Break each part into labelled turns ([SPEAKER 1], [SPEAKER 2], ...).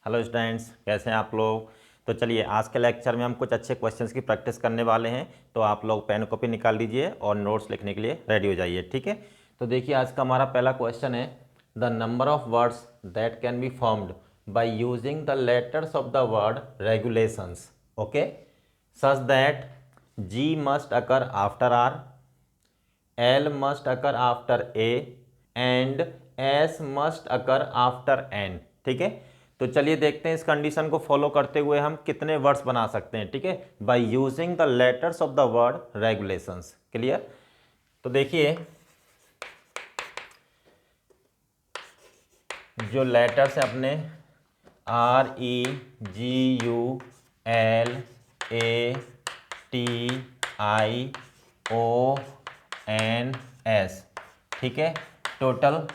[SPEAKER 1] Hello students, कैसे हैं आप लोग। तो चलिए आज के लेक्चर में हम कुछ अच्छे क्वेश्चंस की प्रैक्टिस करने वाले हैं। तो आप लोग पेन कॉपी निकाल लीजिए और नोट्स लिखने के लिए रेडी हो जाइए। ठीक है, तो देखिए आज का हमारा पहला क्वेश्चन है the number of words that can be formed by using the letters of the word regulations. Okay, such that G must occur after R, L must occur after A and S must occur after N. ठीक है, तो चलिए देखते हैं इस condition को follow करते हुए हम कितने वर्ड्स बना सकते हैं। ठीक है, by using the letters of the word regulations. Clear. तो देखिए जो लेटर्स हैं अपने R E G U L A T I O N S, ठीक है, टोटल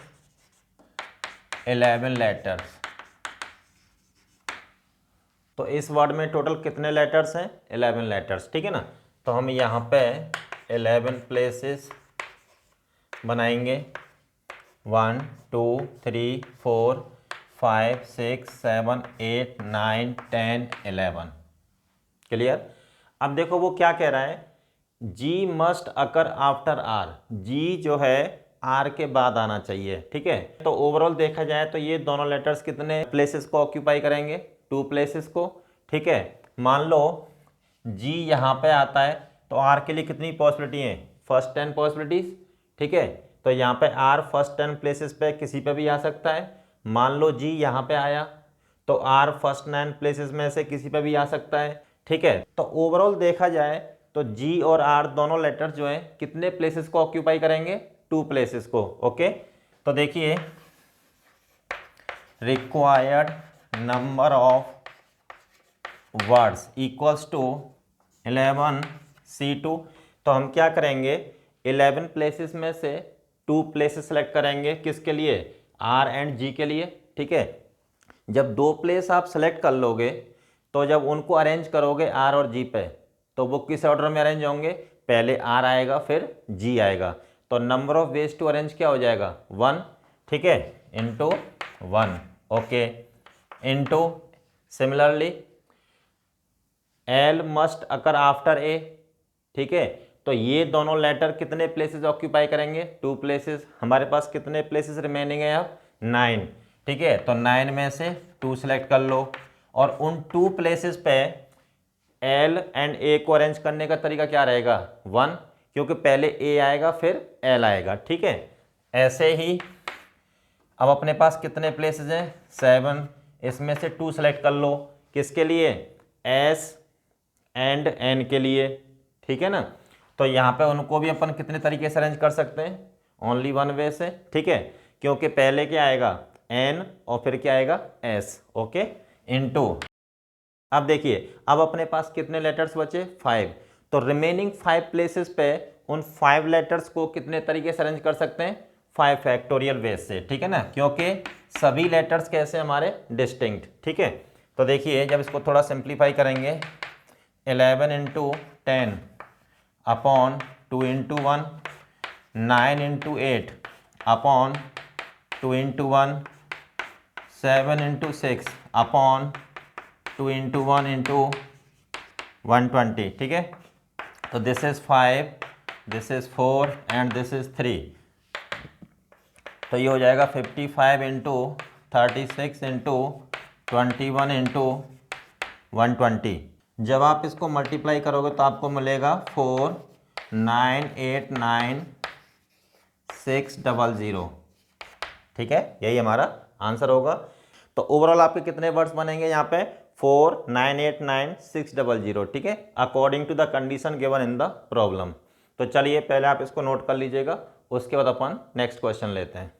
[SPEAKER 1] 11 लेटर्स। तो इस वर्ड में टोटल कितने लेटर्स हैं? 11 लेटर्स। ठीक है ना, तो हम यहाँ पे 11 प्लेसेस बनाएंगे। 1 2 3 4 5 6 7 8 9 10 11। क्लियर। अब देखो वो क्या कह रहा है, जी मस्ट अकर आफ्टर आर। जी जो है आर के बाद आना चाहिए। ठीक है, तो ओवरऑल देखा जाए तो ये दोनों लेटर्स कितने प्लेसेस को ऑक्यूपाई करेंगे? 2 प्लेसेस को। ठीक है, मान लो जी यहाँ पे आता है तो आर के लिए कितनी पॉसिबिलिटी है? First 10 possibilities. ठीक है, तो यहाँ पे आर फर्स्ट 10 प्लेसेस पे किसी पे भी आ सकता है। मान लो जी यहाँ पे आया तो आर फर्स्ट 9 प्लेसेस में से किसी पे भी आ सकता है। ठीक है, तो ओवरऑल देखा जाए तो जी और आर दोनों लेटर्स जो है कितने प्लेसेस को ऑक्यूपाई करेंगे? 2 प्लेसेस को। ओके, तो देखिए required number of words equals to 11 C2। तो हम क्या करेंगे, 11 प्लेसेस में से 2 प्लेसेस सेलेक्ट करेंगे। किसके लिए? आर एंड जी के लिए। ठीक है, जब 2 प्लेस आप सेलेक्ट कर लोगे तो जब उनको अरेंज करोगे आर और जी पे, तो वो किस ऑर्डर में अरेंज होंगे? पहले आर आएगा फिर जी आएगा। तो number of ways to arrange क्या हो जाएगा? 1। ठीक है, into 1। Okay, into similarly L must occur after A. ठीक है, तो ये दोनों लेटर कितने प्लेसेस ऑक्यूपाई करेंगे? 2 प्लेसेस। हमारे पास कितने प्लेसेस रिमेनिंग है अब? 9। ठीक है, तो 9 में से 2 सेलेक्ट कर लो और उन 2 प्लेसेस पे एल एंड ए को अरेंज करने का तरीका क्या रहेगा? 1, क्योंकि पहले ए आएगा फिर एल आएगा। ठीक है, ऐसे ही अब अपने पास कितने प्लेसेस हैं? 7। इसमें से 2 सेलेक्ट कर लो। किसके लिए? एस एंड एन के लिए। ठीक है ना, तो यहाँ पे उनको भी अपन कितने तरीके से अरेंज कर सकते हैं? ओनली 1 वे से। ठीक है, क्योंकि पहले क्या आएगा? एन और फिर क्या आएगा? एस। Okay, into. अब देखिए अब अपने पास कितने लेटर्स बचे? 5। तो रिमेनिंग 5 प्लेसेस पे उन 5 लेटर्स को कितने तरीके से अरेंज कर सकते हैं? 5 फैक्टोरियल वेज से। ठीक है ना, क्योंकि सभी लेटर्स कैसे हमारे? डिस्टिंक्ट। ठीक है, तो देखिए जब इसको थोड़ा सिंप्लीफाई करेंगे 11 into 10 upon 2 into 1, 9 into 8 upon 2 into 1, 7 into 6 upon 2 into 1 into 120। ठीक है, तो this is 5, this is 4 and this is 3। तो ये हो जाएगा 55 इंटू 36 इंटू 21 इंटू 120। जब आप इसको मल्टीप्लाई करोगे तो आपको मिलेगा 4989600। ठीक है, यही हमारा आंसर होगा। तो ओवरऑल आपके कितने वर्ड्स बनेंगे यहाँ पे? 4989600। ठीक है, according to the condition given in the problem. तो चलिए पहले आप इसको नोट कर लीजिएगा, उसके बाद अपन नेक्स्ट क्वेश्चन लेते हैं।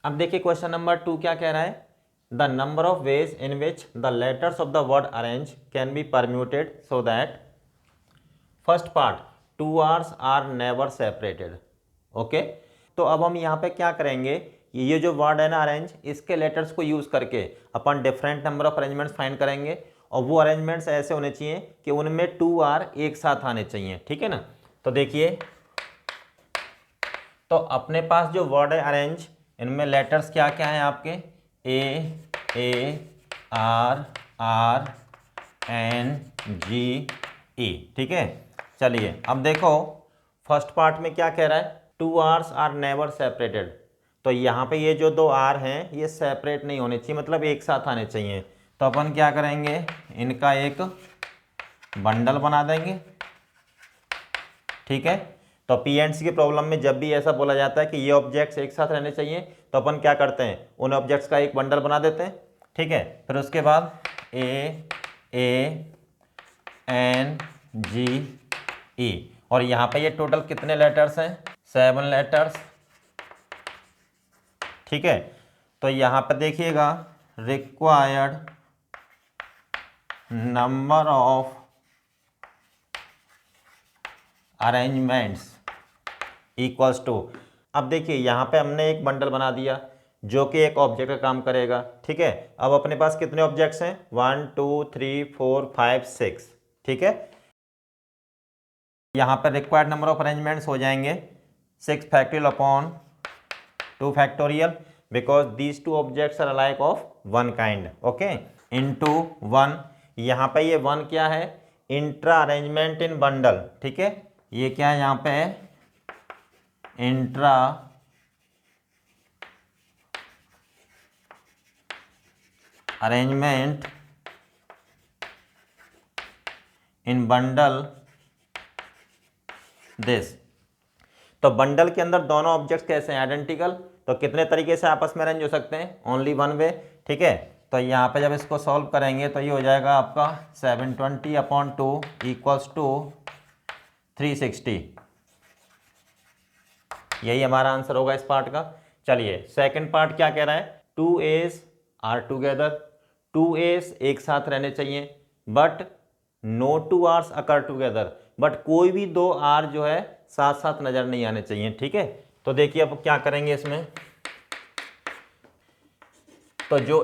[SPEAKER 1] अब देखिए क्वेश्चन नंबर 2 क्या कह रहा है, the number of ways in which the letters of the word arrange can be permuted so that first part 2 R's are never separated. Okay, तो अब हम यहाँ पे क्या करेंगे, ये जो वर्ड है ना अरेंज, इसके लेटर्स को यूज करके अपन different number of arrangements find करेंगे और वो अरेंजमेंट्स ऐसे होने चाहिए कि उनमें 2 आर एक साथ आने चाहिए। ठीक है ना, तो देखिए तो अपने पास जो वर्ड है अरेंज इनमें लेटर्स क्या क्या हैं आपके, A R R N G E, ठीक है। चलिए अब देखो फर्स्ट पार्ट में क्या कह रहा है, 2 आर्स आर नेवर सेपरेटेड। तो यहाँ पे ये जो 2 आर हैं ये सेपरेट नहीं होने चाहिए, मतलब एक साथ आने चाहिए। तो अपन क्या करेंगे, इनका एक बंडल बना देंगे, ठीक है। तो पी एंड सी की प्रॉब्लम में जब भी ऐसा बोला जाता है कि ये ऑब्जेक्ट्स एक साथ रहने चाहिए, तो अपन क्या करते हैं, उन ऑब्जेक्ट्स का एक बंडल बना देते हैं, ठीक है। फिर उसके बाद ए एन जी ई, और यहाँ पे ये टोटल कितने लेटर्स हैं, 7 लेटर्स, ठीक है। तो यहाँ पे देखिएगा required number of arrangements equals to, अब देखिए यहाँ पे हमने एक बंडल बना दिया जो कि एक ऑब्जेक्ट का काम करेगा, ठीक है। अब अपने पास कितने ऑब्जेक्ट्स हैं, 1 2 3 4 5 6, ठीक है। यहाँ पर रिक्वायर्ड नंबर ऑफ अरेंजमेंट्स हो जाएंगे 6 factorial upon 2 factorial, because these 2 objects are alike of 1 kind, okay, into 1। यहाँ पे ये 1 क्या है, इंट्रा अरेंजमेंट इन बंडल, ठीक है। ये क्या है यहाँ पे, intra arrangement in bundle this. तो बंडल के अंदर दोनों ऑब्जेक्ट्स कैसे हैं, आइडेंटिकल, तो कितने तरीके से आपस में अरेंज हो सकते हैं, ओनली 1 वे, ठीक है। तो यहाँ पे जब इसको सॉल्व करेंगे तो ये हो जाएगा आपका 720 अपॉन 2 इक्वल्स टू 360, यही हमारा आंसर होगा इस पार्ट का। चलिए सेकंड पार्ट क्या कह रहा है, 2 A's आर टूगेदर, 2 A's एक साथ रहने चाहिए, but no 2 R's occur together, but कोई भी 2 R जो है साथ साथ नजर नहीं आने चाहिए, ठीक है। तो देखिए अब क्या करेंगे इसमें, तो जो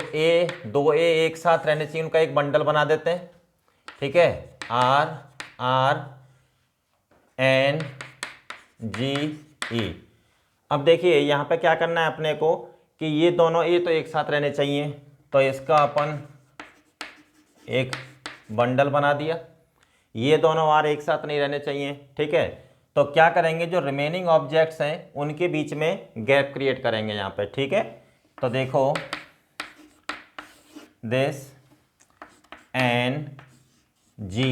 [SPEAKER 1] दो A एक साथ रहने चाहिए उनका एक बंडल बना देते हैं, ठीक है, आर आर एन जी ई। अब देखिए यहाँ पे क्या करना है अपने को कि ये दोनों ए तो एक साथ रहने चाहिए, तो इसका अपन एक बंडल बना दिया, ये दोनों आर एक साथ नहीं रहने चाहिए, ठीक है। तो क्या करेंगे, जो रिमेनिंग ऑब्जेक्ट्स हैं उनके बीच में गैप क्रिएट करेंगे यहाँ पे, ठीक है। तो देखो दिस एन जी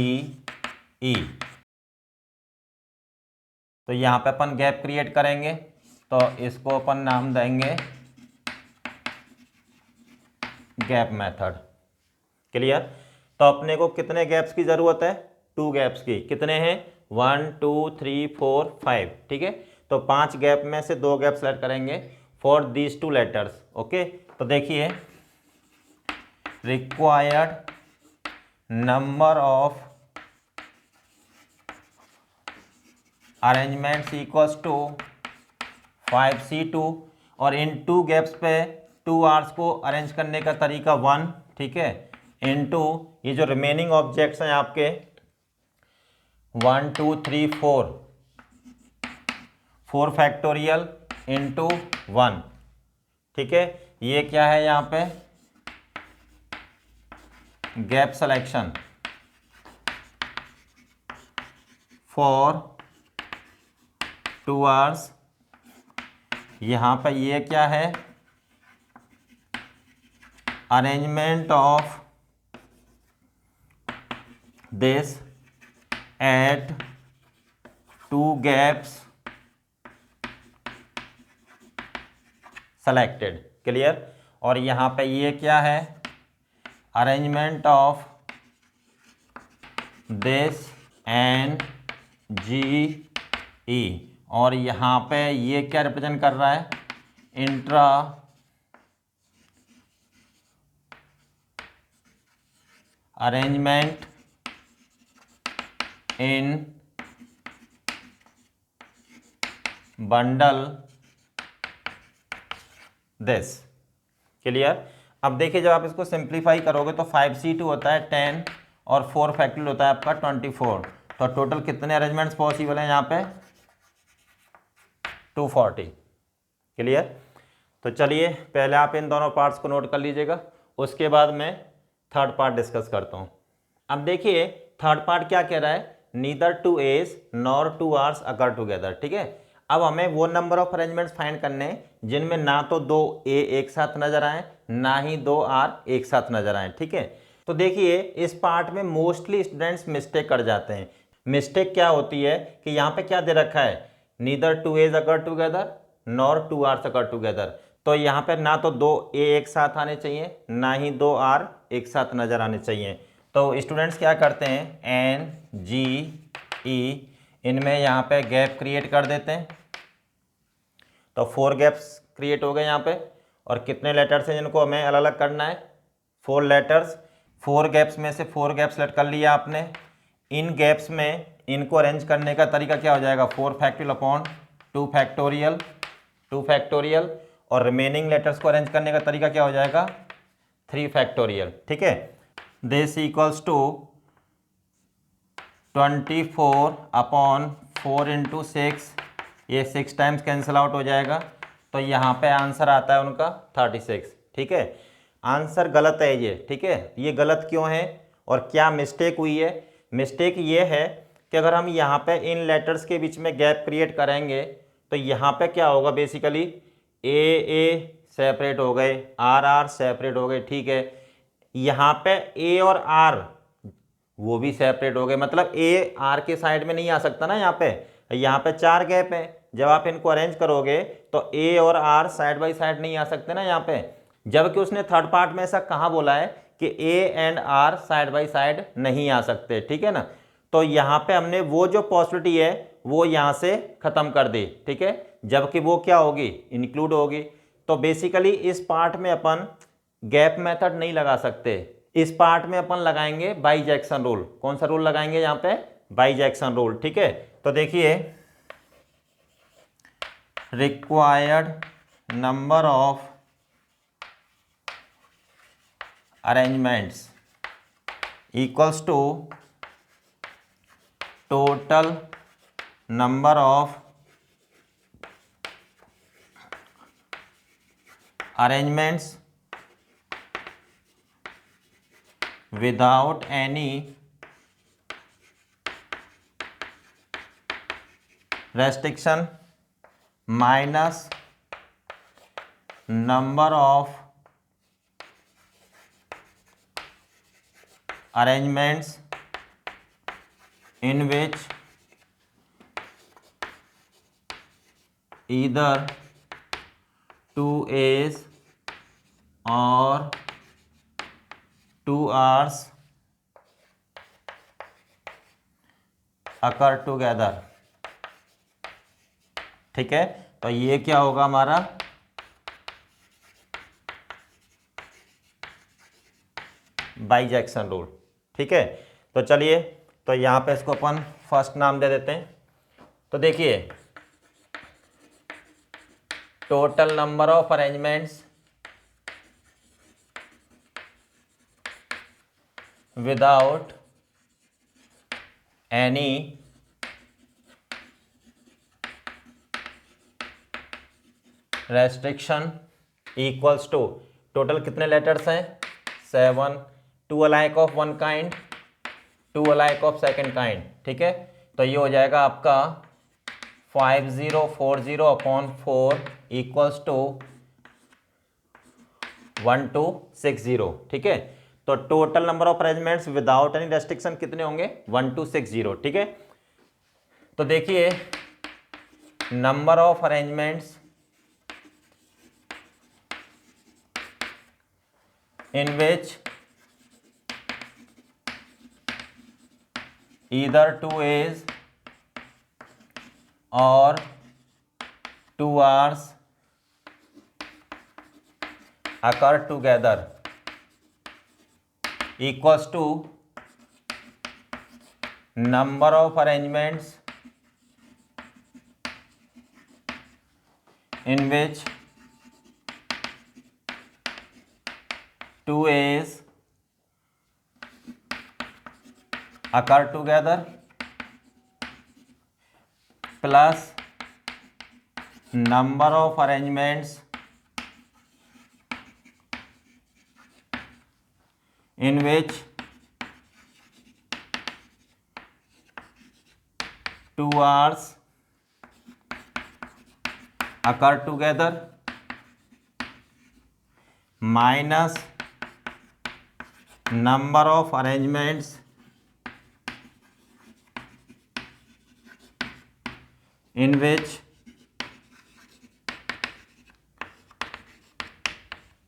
[SPEAKER 1] ई, तो यहाँ पे अपन गैप क्रिएट करेंगे, तो इसको अपन नाम देंगे गैप मेथड, क्लियर। तो अपने को कितने गैप्स की ज़रूरत है, 2 गैप्स की, कितने हैं 1 2 3 4 5, ठीक है। तो 5 गैप में से 2 गैप सेलेक्ट करेंगे फॉर दीज 2 लेटर्स, ओके। तो देखिए required number of arrangements equals to 5C2, और इन 2 गैप्स पे 2 आर्स को अरेंज करने का तरीका 1, ठीक है, इनटू ये जो रिमेनिंग ऑब्जेक्ट्स हैं आपके 1 2 3 4 फैक्टोरियल इंटू 1, ठीक है। ये क्या है यहाँ पे, गैप सिलेक्शन फॉर 2 आर्स। यहाँ पे ये क्या है, arrangement of this at 2 gaps selected, clear. और यहाँ पे ये क्या है, arrangement of this N G E, और यहाँ पे ये क्या रिप्रेजेंट कर रहा है, intra arrangement in bundle this, clear. अब देखिए जब आप इसको सिंप्लीफाई करोगे तो 5C2 होता है 10 और 4 फैक्टोरियल होता है आपका 24, तो टोटल कितने अरेंजमेंट्स पॉसिबल हैं यहाँ पे 240, क्लियर। तो चलिए पहले आप इन दोनों पार्ट्स को नोट कर लीजिएगा, उसके बाद मैं थर्ड पार्ट डिस्कस करता हूँ। अब देखिए थर्ड पार्ट क्या कह रहा है, neither two A's nor two R's occur together. ठीक है, अब हमें वो नंबर ऑफ अरेंजमेंट्स फाइंड करने हैं जिनमें ना तो दो ए एक साथ नजर आए ना ही दो आर एक साथ नजर आए। ठीक है, तो देखिए इस पार्ट में मोस्टली स्टूडेंट्स मिस्टेक कर जाते हैं। मिस्टेक क्या होती है कि यहाँ पे क्या दे रखा है, neither two A's occur together nor two R's occur together. तो यहाँ पे ना तो दो ए एक साथ आने चाहिए ना ही दो आर एक साथ नजर आने चाहिए। तो स्टूडेंट्स क्या करते हैं, एन जी ई इनमें यहाँ पे गैप क्रिएट कर देते हैं। तो 4 गैप्स क्रिएट हो गए यहाँ पे, और कितने लेटर्स हैं जिनको हमें अलग अलग करना है, 4 लेटर्स। 4 गैप्स में से 4 गैप्स सेलेक्ट कर लिया आपने। इन गैप्स में इनको अरेंज करने का तरीका क्या हो जाएगा, 4 फैक्टोरियल अपॉन 2 फैक्टोरियल, 2 फैक्टोरियल, और रिमेनिंग लेटर्स को अरेंज करने का तरीका क्या हो जाएगा, 3 फैक्टोरियल। ठीक है, this equals to 24 upon 4 into 6, ये 6 टाइम्स कैंसिल आउट हो जाएगा। तो यहाँ पे आंसर आता है उनका 36। ठीक है, आंसर गलत है ये। ठीक है, ये गलत क्यों है और क्या मिस्टेक हुई है, मिस्टेक ये है कि अगर हम यहाँ पे इन लेटर्स के बीच में गैप क्रिएट करेंगे तो यहाँ पे क्या होगा, बेसिकली ए सेपरेट हो गए, आर सेपरेट हो गए। ठीक है, यहाँ पे ए और आर वो भी सेपरेट हो गए, मतलब ए आर के साइड में नहीं आ सकता ना। यहाँ पे 4 गैप है, जब आप इनको अरेंज करोगे तो ए और आर साइड बाई साइड नहीं आ सकते ना यहाँ पे। जबकि उसने थर्ड पार्ट में ऐसा कहाँ बोला है कि A and R side by side नहीं आ सकते। ठीक है ना, तो यहाँ पे हमने वो जो पॉसिबिलिटी है वो यहाँ से खत्म कर दी। ठीक है, जबकि वो क्या होगी, इंक्लूड होगी। तो बेसिकली इस पार्ट में अपन गैप मेथड नहीं लगा सकते, इस पार्ट में अपन लगाएंगे बाई जैक्सन रूल। कौन सा रूल लगाएंगे यहाँ पे, बाई जैक्सन रूल। ठीक है, तो देखिए required number of arrangements equals to total number of arrangements without any restriction minus number of arrangements in which either 2 A's or 2 R's occur together। ठीक है, तो ये क्या होगा हमारा, बाई जैक्सन रूल। ठीक है, तो चलिए तो यहाँ पे इसको अपन फर्स्ट नाम दे देते हैं। तो देखिए total number of arrangements without any restriction equals to, total कितने लेटर्स हैं, 7, 2 alike of one kind, 2 alike of second kind। ठीक है, तो ये हो जाएगा आपका 5040 अपॉन 4 इक्वल्स टू 1260। ठीक है, तो total number of arrangements without any restriction कितने होंगे, 1260। ठीक है, तो देखिए number of arrangements in which either 2 A's or 2 R's occur together equals to number of arrangements in which 2 A's occur together plus number of arrangements in which two hours occur together minus number of arrangements in which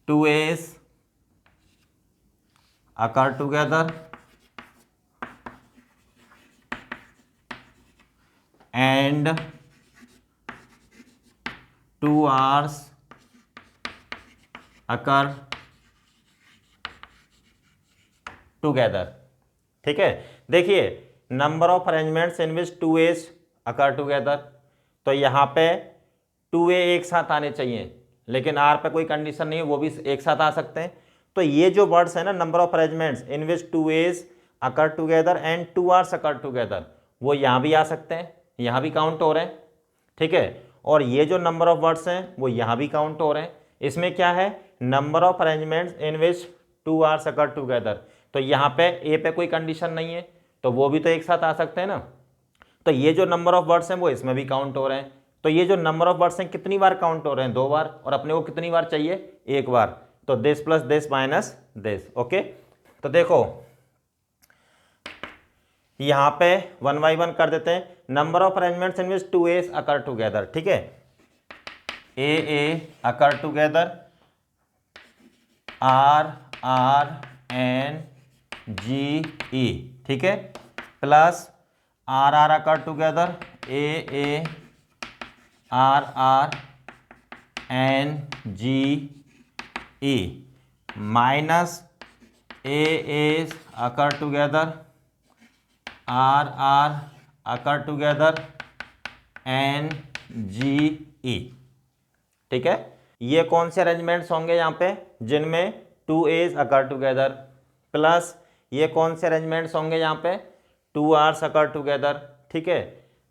[SPEAKER 1] two A's occur together and 2 hours occur together। ठीक है, देखिए number of arrangements in which 2 A's occur together, तो यहाँ पे 2A एक साथ आने चाहिए, लेकिन R पे कोई कंडीशन नहीं है, वो भी एक साथ आ सकते हैं। तो ये जो वर्ड्स है ना, number of arrangements in which 2 A's occur together and 2 hours occur together, वो यहाँ भी आ सकते हैं, यहाँ भी काउंट हो रहे हैं। ठीक है, और ये जो नंबर ऑफ वर्ड्स हैं वो यहाँ भी काउंट हो रहे हैं। इसमें क्या है, number of arrangements in which 2 hours occur together, तो यहाँ पे ए पे कोई कंडीशन नहीं है, तो वो भी तो एक साथ आ सकते हैं ना। तो ये जो नंबर ऑफ वर्ड्स हैं वो इसमें भी काउंट हो रहे हैं। तो ये जो नंबर ऑफ वर्ड्स हैं कितनी बार काउंट हो रहे हैं, 2 बार, और अपने को कितनी बार चाहिए, 1 बार। तो this plus this minus this. Okay, तो देखो यहाँ पे 1 by 1 कर देते हैं। Number of arrangements in which 2 A's occur together, ठीक है, A occur together, R N G E, ठीक है, plus R occur together, A R N G E, minus A occur together, R occur together, N G E। ठीक है, ये कौन से arrangements होंगे यहाँ पे, जिनमें 2 A's occur together, प्लस ये कौन से अरेंजमेंट्स होंगे यहाँ पे, 2 hours occur together। ठीक है,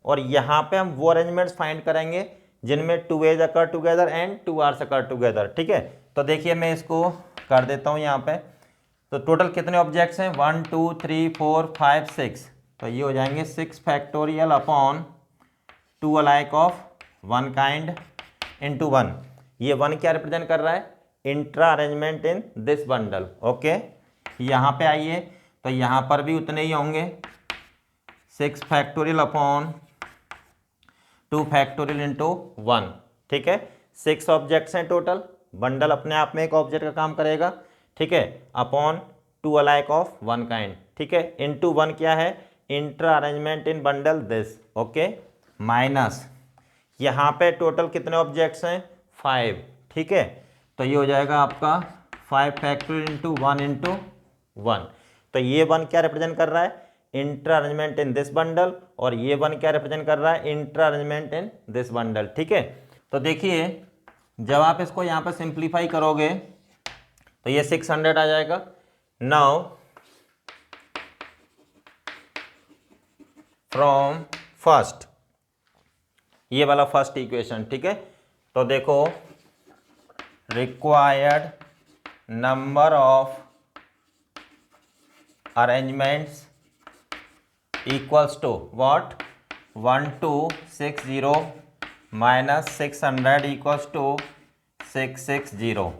[SPEAKER 1] और यहाँ पे हम वो अरेंजमेंट्स फाइंड करेंगे जिनमें 2 A's occur together and 2 hours occur together। ठीक है, तो देखिए मैं इसको कर देता हूँ यहाँ पे। तो टोटल कितने ऑब्जेक्ट्स हैं, 1 2 3 4 5 6, तो ये हो जाएंगे 6 factorial upon 2 alike of 1 kind into 1। ये 1 क्या रिप्रेजेंट कर रहा है, intra arrangement in this bundle. Okay, यहाँ पे आइए, तो यहाँ पर भी उतने ही होंगे, 6 फैक्टोरियल अपॉन 2 फैक्टोरियल इंटू 1। ठीक है, 6 ऑब्जेक्ट्स हैं टोटल, बंडल अपने आप में एक ऑब्जेक्ट का काम करेगा। ठीक है, अपॉन 2 अलाइक ऑफ 1 काइंड। ठीक है, इंटू 1 क्या है, intra arrangement in bundle this. Okay, minus यहाँ पे टोटल कितने ऑब्जेक्ट्स हैं, 5। ठीक है, तो ये हो जाएगा आपका 5 फैक्टोरियल इंटू 1 इंटू 1। तो ये 1 क्या रिप्रेजेंट कर रहा है, intra arrangement in this bundle, और ये 1 क्या रिप्रेजेंट कर रहा है, intra arrangement in this bundle. ठीक है, तो देखिए जब आप इसको यहाँ पे सिंप्लीफाई करोगे तो ये 600 आ जाएगा। नाउ फ्रॉम फर्स्ट, ये वाला फर्स्ट इक्वेशन। ठीक है, तो देखो required number of arrangements equals to what, 1260 minus 600 equals to 660।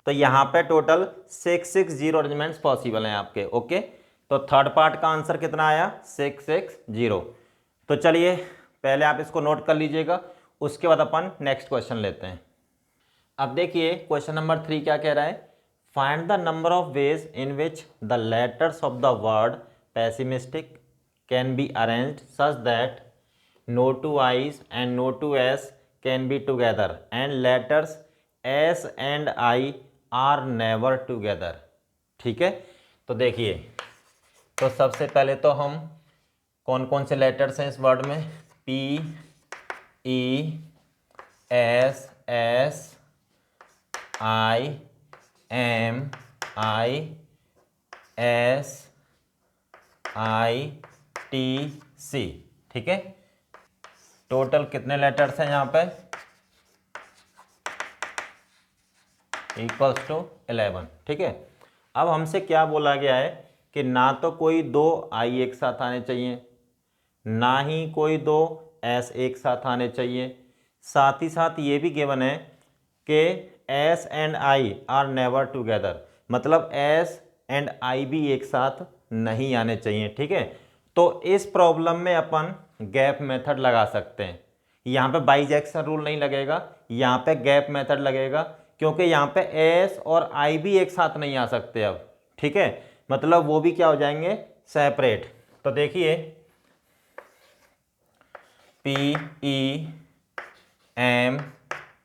[SPEAKER 1] तो यहाँ पे टोटल 660 अरेंजमेंट्स पॉसिबल हैं आपके। ओके, तो थर्ड पार्ट का आंसर कितना आया, 660। तो चलिए पहले आप इसको नोट कर लीजिएगा, उसके बाद अपन नेक्स्ट क्वेश्चन लेते हैं। अब देखिए क्वेश्चन नंबर 3 क्या कह रहा है, find the number of ways in which the letters of the word pessimistic can be arranged such that no two i's and no two s can be together and letters s and I are never together। ठीक है, तो देखिए, तो सबसे पहले तो हम कौन कौन से लेटर्स हैं इस वर्ड में, P E S S I M I S I T C। ठीक है, टोटल कितने लेटर्स हैं यहाँ पे, इक्वल्स टू 11। ठीक है, अब हमसे क्या बोला गया है कि ना तो कोई दो आई एक साथ आने चाहिए, ना ही कोई दो एस एक साथ आने चाहिए, साथ ही साथ ये भी गिवन है कि S and I R never together, मतलब एस एंड आई भी एक साथ नहीं आने चाहिए। ठीक है, तो इस प्रॉब्लम में अपन गैप मेथड लगा सकते हैं। यहाँ पे बाइजेक्शन रूल नहीं लगेगा, यहाँ पे गैप मेथड लगेगा, क्योंकि यहाँ पे एस और आई भी एक साथ नहीं आ सकते अब। ठीक है, मतलब वो भी क्या हो जाएंगे, सेपरेट। तो देखिए P E M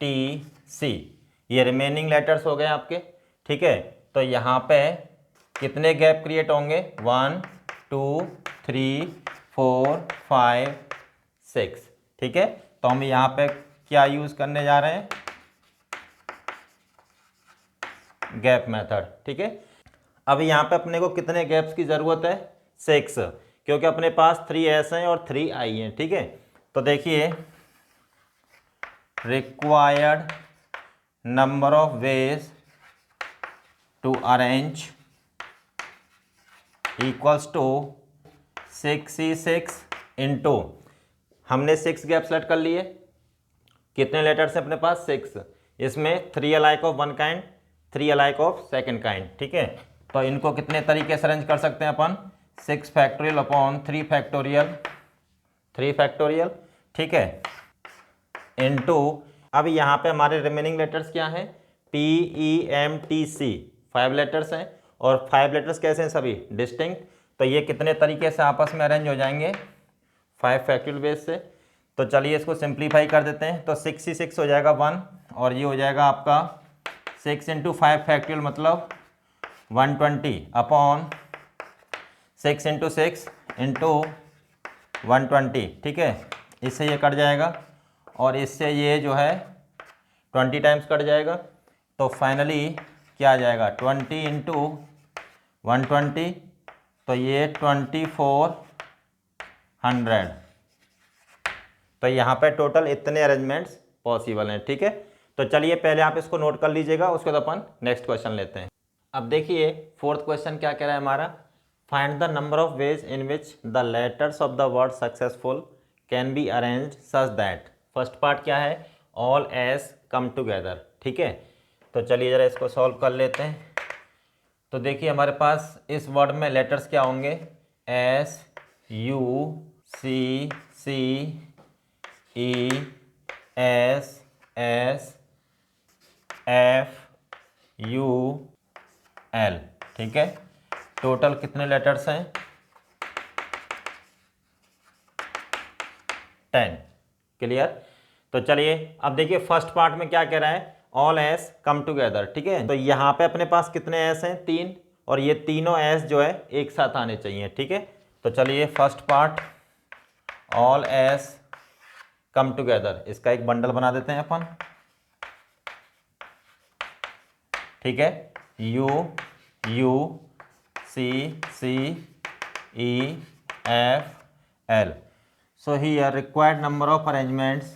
[SPEAKER 1] T C, ये रिमेनिंग लेटर्स हो गए आपके। ठीक है, तो यहाँ पे कितने गैप क्रिएट होंगे, 1 2 3 4 5 6। ठीक है, तो हम यहाँ पे क्या यूज करने जा रहे हैं, गैप मेथड। ठीक है, अब यहाँ पे अपने को कितने गैप्स की जरूरत है, 6, क्योंकि अपने पास 3s हैं और 3i हैं। ठीक है, तो देखिए required number of ways to arrange equals to 6c6 into, हमने 6 गैप सेलेक्ट कर लिए, कितने लेटर्स हैं अपने पास, 6, इसमें 3 alike of one kind, 3 alike of second kind. ठीक है, तो इनको कितने तरीके से अरेंज कर सकते हैं अपन, 6 फैक्टोरियल अपॉन 3 फैक्टोरियल, 3 फैक्टोरियल। ठीक है, इनटू, अब यहाँ पे हमारे रिमेनिंग लेटर्स क्या हैं, P E M T C, 5 letters हैं, और 5 लेटर्स कैसे हैं, सभी डिस्टिंक्ट। तो ये कितने तरीके से आपस में अरेंज हो जाएंगे, 5 फैक्टोरियल बेस से। तो चलिए इसको सिंप्लीफाई कर देते हैं, तो 6 हो जाएगा 1, और ये हो जाएगा आपका 6 इंटू 5 फैक्टोरियल मतलब 120 अपॉन 6 इंटू 6 इंटू 120। ठीक है, इससे ये कट जाएगा और इससे ये जो है 20 टाइम्स कट जाएगा, तो फाइनली क्या आ जाएगा, 20 इंटू 120, तो ये 2400। तो यहाँ पे टोटल इतने अरेंजमेंट्स पॉसिबल हैं। ठीक है, तो चलिए पहले आप इसको नोट कर लीजिएगा, उसके बाद अपन नेक्स्ट क्वेश्चन लेते हैं। अब देखिए फोर्थ क्वेश्चन क्या कह रहा है हमारा, find the number of ways in which the letters of the word successful can be arranged such that, first part क्या है, ऑल एस कम टुगेदर। ठीक है, तो चलिए ज़रा इसको सॉल्व कर लेते हैं। तो देखिए हमारे पास इस वर्ड में लेटर्स क्या होंगे, S U C C E S S F U L. ठीक है, टोटल कितने लेटर्स हैं, 10। क्लियर, तो चलिए अब देखिए फर्स्ट पार्ट में क्या कह रहा है, ऑल एस कम टुगेदर। ठीक है, तो यहाँ पे अपने पास कितने एस हैं, 3, और ये तीनों एस जो है एक साथ आने चाहिए। ठीक है, तो चलिए first part all S's come together, इसका एक बंडल बना देते हैं अपन। ठीक है, U U C C E F L. So here required number of arrangements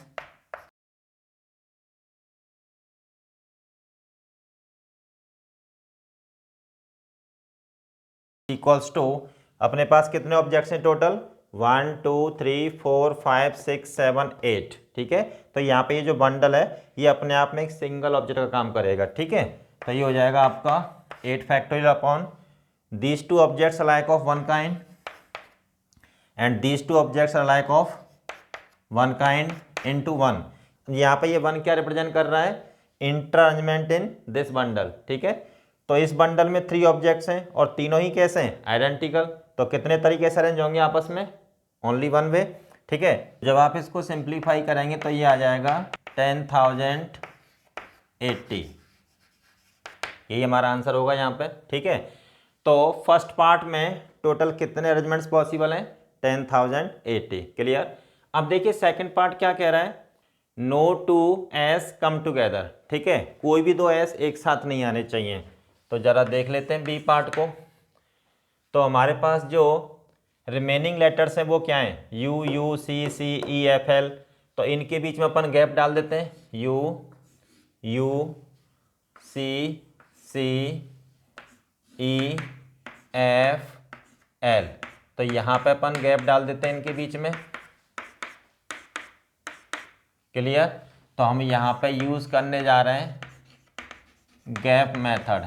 [SPEAKER 1] equals to, अपने पास कितने ऑब्जेक्ट्स हैं टोटल, 1 2 3 4 5 6 7 8। ठीक है, तो यहाँ पे ये जो बंडल है ये अपने आप में एक सिंगल ऑब्जेक्ट का काम करेगा। ठीक है, तो ये हो जाएगा आपका 8 factorial upon these two objects alike of one kind and these two objects alike of one kind into 1। यहाँ पे ये 1 क्या रिप्रेजेंट कर रहा है, inter arrangement in this bundle. ठीक है, तो इस बंडल में 3 ऑब्जेक्ट्स हैं और तीनों ही कैसे हैं, आइडेंटिकल। तो कितने तरीके से अरेंज होंगे आपस में, ओनली वन वे। ठीक है, जब आप इसको सिंप्लीफाई करेंगे तो ये आ जाएगा 10,080, यही हमारा आंसर होगा यहाँ पे। ठीक है, तो फर्स्ट पार्ट में टोटल कितने अरेंजमेंट्स पॉसिबल हैं, 10,080। क्लियर, अब देखिए सेकंड पार्ट क्या कह रहा है, no two S's come together. ठीक है, कोई भी दो एस एक साथ नहीं आने चाहिए। तो जरा देख लेते हैं बी पार्ट को। तो हमारे पास जो रिमेनिंग लेटर्स हैं वो क्या हैं, U U C C E F L. तो इनके बीच में अपन गैप डाल देते हैं, U U C C E F L. तो यहाँ पे अपन गैप डाल देते हैं इनके बीच में। क्लियर? तो हम यहाँ पे यूज़ करने जा रहे हैं गैप मेथड।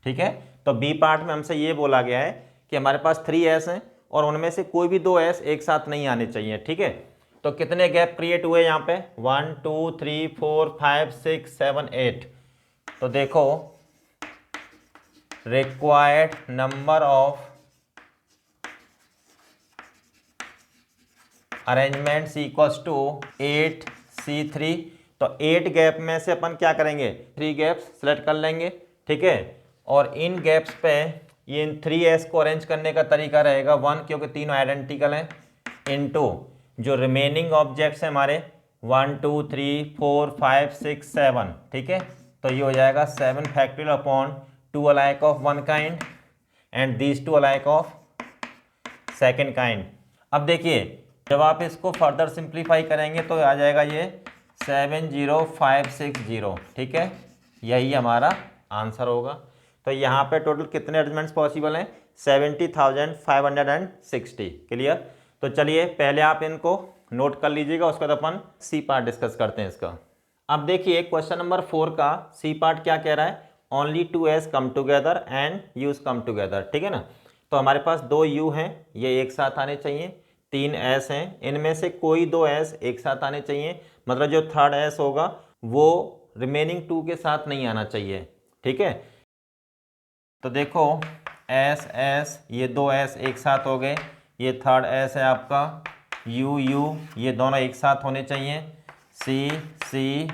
[SPEAKER 1] ठीक है, तो बी पार्ट में हमसे ये बोला गया है कि हमारे पास 3 एस हैं और उनमें से कोई भी 2 एस एक साथ नहीं आने चाहिए। ठीक है, तो कितने गैप क्रिएट हुए यहाँ पे? 1 2 3 4 5 6 7 8। तो देखो required number of arrangements equals to 8C3। तो 8 गैप में से अपन क्या करेंगे? 3 गैप्स सेलेक्ट कर लेंगे। ठीक है, और इन गैप्स पे ये इन 3S को अरेंज करने का तरीका रहेगा 1, क्योंकि तीनों आइडेंटिकल हैं, इनटू जो रिमेनिंग ऑब्जेक्ट्स हैं हमारे 1 2 3 4 5 6 7। ठीक है, तो ये हो जाएगा 7 factorial upon 2 alike of 1 kind and these 2 alike of second kind. अब देखिए जब आप इसको फर्दर सिंप्लीफाई करेंगे तो आ जाएगा ये 70560। ठीक है, यही हमारा आंसर होगा। तो यहाँ पे टोटल कितने अरेंजमेंट्स पॉसिबल हैं? 70,560। क्लियर? तो चलिए पहले आप इनको नोट कर लीजिएगा, उसके बाद अपन सी पार्ट डिस्कस करते हैं इसका। अब देखिए क्वेश्चन नंबर 4 का सी पार्ट क्या कह रहा है? Only 2 S come together and use come together. ठीक है ना, तो हमारे पास 2 यू हैं, ये एक साथ आने चाहिए। 3 एस हैं, इनमें से कोई 2 एस एक साथ आने चाहिए, मतलब जो थर्ड एस होगा वो रिमेनिंग 2 के साथ नहीं आना चाहिए। ठीक है, तो देखो एस एस, ये 2 एस एक साथ हो गए, ये थर्ड एस है आपका यू यू, ये दोनों एक साथ होने चाहिए, सी सी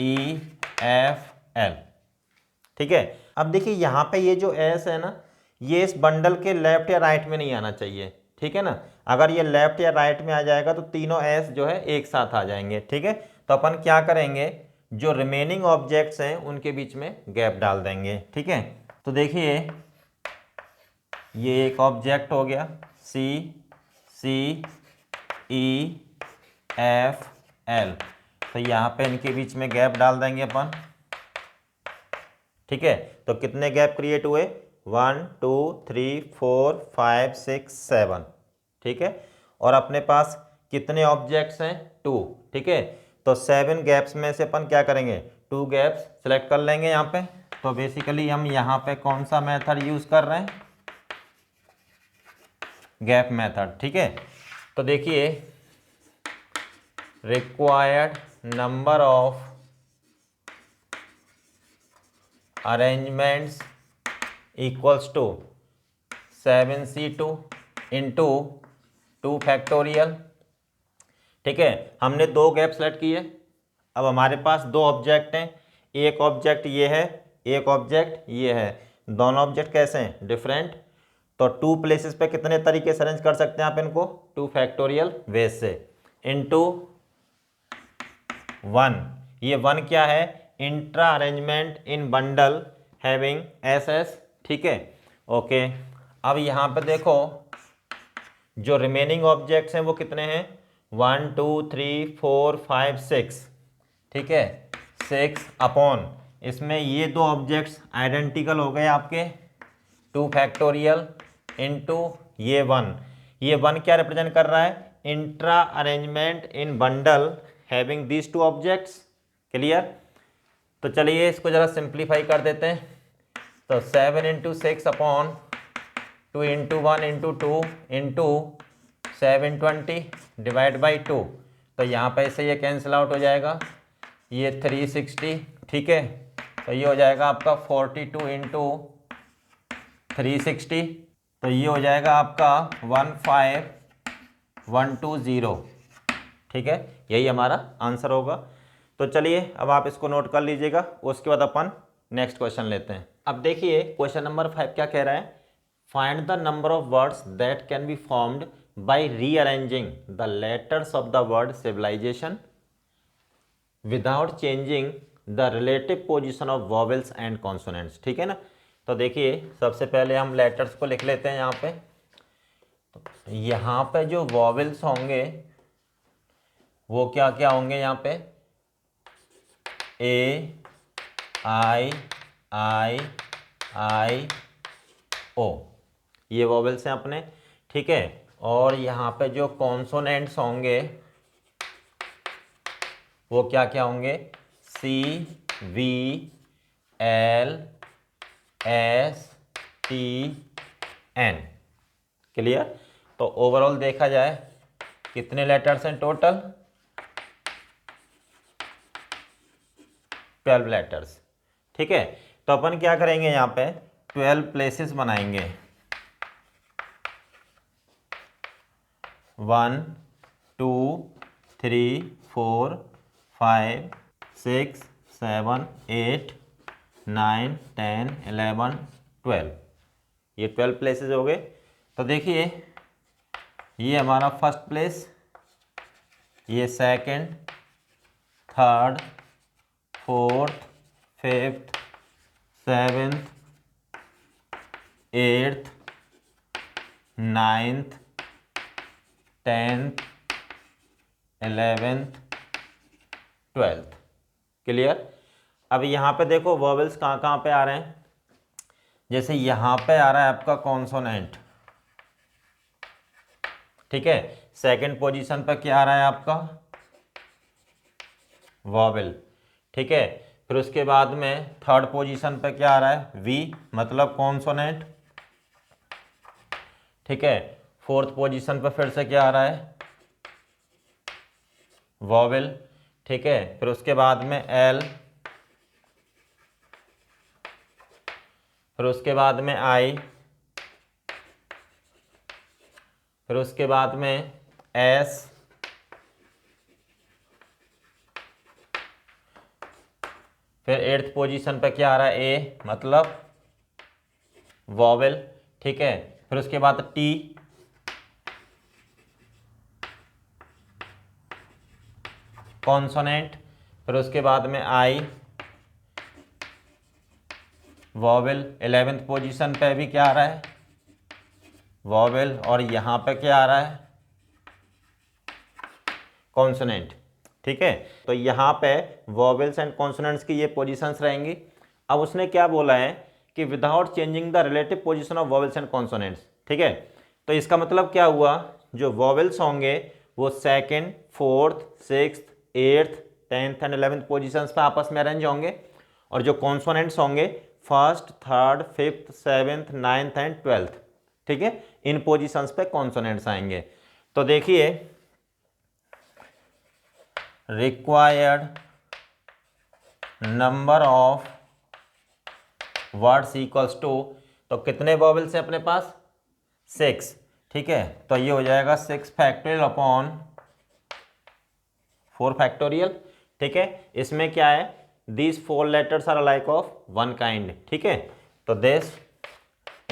[SPEAKER 1] ई एफ एल। ठीक है, अब देखिए यहाँ पे ये जो एस है ना, ये इस बंडल के लेफ्ट या राइट में नहीं आना चाहिए। ठीक है ना, अगर ये लेफ्ट या राइट में आ जाएगा तो तीनों एस जो है एक साथ आ जाएंगे। ठीक है, तो अपन क्या करेंगे, जो रिमेनिंग ऑब्जेक्ट्स हैं उनके बीच में गैप डाल देंगे। ठीक है, तो देखिए ये एक ऑब्जेक्ट हो गया सी सी ई एफ एल, तो यहाँ पे इनके बीच में गैप डाल देंगे अपन। ठीक है, तो कितने गैप क्रिएट हुए? 1 2 3 4 5 6 7। ठीक है, और अपने पास कितने ऑब्जेक्ट्स हैं? 2। ठीक है, तो 7 गैप्स में से अपन क्या करेंगे? 2 गैप्स सेलेक्ट कर लेंगे यहाँ पे। तो बेसिकली हम यहाँ पे कौन सा मेथड यूज कर रहे हैं? Gap method. ठीक है, तो देखिए required number of arrangements equals to 7C2 into 2 factorial. ठीक है, हमने 2 गैप सेलेक्ट किए। अब हमारे पास 2 ऑब्जेक्ट हैं, एक ऑब्जेक्ट ये है, एक ऑब्जेक्ट ये है। दोनों ऑब्जेक्ट कैसे हैं? डिफरेंट। तो 2 प्लेसेस पे कितने तरीके से अरेंज कर सकते हैं आप इनको? 2 फैक्टोरियल वेज से, इनटू 1। ये 1 क्या है? Intra arrangement in bundle having S S. ठीक है, ओके। अब यहाँ पे देखो जो रिमेनिंग ऑब्जेक्ट्स हैं वो कितने हैं? 1 2 3 4 5 6। ठीक है, 6 अपॉन इसमें ये 2 ऑब्जेक्ट्स आइडेंटिकल हो गए आपके 2 फैक्टोरियल इंटू ये 1। ये 1 क्या रिप्रेजेंट कर रहा है? Intra arrangement in bundle having these 2 objects. Clear? तो चलिए इसको जरा सिंप्लीफाई कर देते हैं। तो 7 into 6 upon 2 into 1 into 2 into 720 divide by 2। तो यहाँ पे से ये कैंसिल आउट हो जाएगा, ये 360। ठीक है, तो ये हो जाएगा आपका 42 इंटू 360। तो ये हो जाएगा आपका 15120। ठीक है, यही हमारा आंसर होगा। तो चलिए अब आप इसको नोट कर लीजिएगा, उसके बाद अपन नेक्स्ट क्वेश्चन लेते हैं। अब देखिए क्वेश्चन नंबर 5 क्या कह रहा है? Find the number of words that can be formed by rearranging the letters of the word civilization without changing the relative position of vowels and consonants. ठीक है ना, तो देखिए सबसे पहले हम लेटर्स को लिख लेते हैं यहाँ पे। तो यहाँ पे जो वॉवेल्स होंगे वो क्या क्या होंगे? यहाँ पे ए आई आई ओ, ये वॉवेल्स हैं अपने, ठीक है। और यहाँ पे जो कॉन्सोनेंट्स होंगे वो क्या क्या होंगे, C V L S T N. Clear. तो ओवरऑल देखा जाए कितने लेटर्स हैं टोटल, 12 लेटर्स, ठीक है। तो अपन क्या करेंगे, यहाँ पे 12 प्लेसेस बनाएंगे, 1 2 3 4 5 6 7 8 9 10 11 12, ये 12 प्लेसेस हो गए। तो देखिए ये हमारा फर्स्ट प्लेस, ये second, third, fourth, fifth, seventh, eighth, ninth, 10th, 11th, 12th। Clear. अब यहाँ पे देखो वॉवेल्स कहाँ कहाँ पे आ रहे हैं, जैसे यहाँ पे आ रहा है आपका कॉन्सोनेंट, ठीक है। सेकंड पोजीशन पे क्या आ रहा है आपका, वॉवेल, ठीक है। फिर उसके बाद में थर्ड पोजीशन पे क्या आ रहा है, वी मतलब कॉन्सोनेंट, ठीक है। फोर्थ पोजीशन पे फिर से क्या आ रहा है, वॉवेल, ठीक है। फिर उसके बाद में एल, फिर उसके बाद में आई, फिर उसके बाद में एस, फिर एट्थ पोजीशन पे क्या आ रहा है, ए मतलब वॉवेल, ठीक है। फिर उसके बाद टी, कॉन्सोनेंट, फिर उसके बाद में आई, वॉवेल। 11th पोजीशन पे भी क्या आ रहा है, वॉवेल, और यहाँ पे क्या आ रहा है, कॉन्सोनेंट, ठीक है। तो यहाँ पे वॉवेल्स एंड कॉन्सोनेंट्स की ये पोजीशंस रहेंगी। अब उसने क्या बोला है कि without changing the relative position of vowels and consonants, ठीक है। तो इसका मतलब क्या हुआ, जो वॉवेल्स होंगे वो second, fourth, sixth, eighth, 10th and 11th positions पे आपस में अरेंज होंगे, और जो कॉन्सोनेंट्स होंगे first, third, fifth, seventh, 9th and 12th, ठीक है। इन पोजीशंस पे कॉन्सोनेंट्स आएंगे। तो देखिए required number of words equals to, तो कितने वॉवेल्स हैं अपने पास, 6, ठीक है। तो ये हो जाएगा 6 फैक्टोरियल अपॉन 4 फैक्टोरियल, ठीक है। इसमें क्या है, these 4 letters are alike of one kind, ठीक है। तो दिस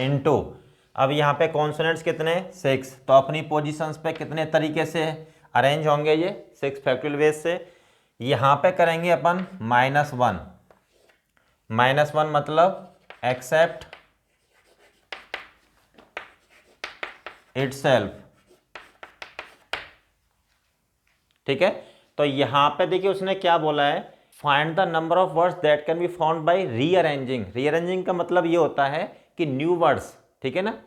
[SPEAKER 1] इनटू, अब यहाँ पे कॉन्सोनेंट्स कितने, 6, तो अपनी पोजीशंस पे कितने तरीके से अरेंज होंगे ये 6 फैक्टोरियल वेज से। यहाँ पे करेंगे अपन -1, -1 मतलब एक्सेप्ट इटसेल्फ, ठीक है। तो यहाँ पे देखिए उसने क्या बोला है, find the number of words that can be found by rearranging. Rearranging का मतलब ये होता है कि न्यू वर्ड्स, ठीक है ना,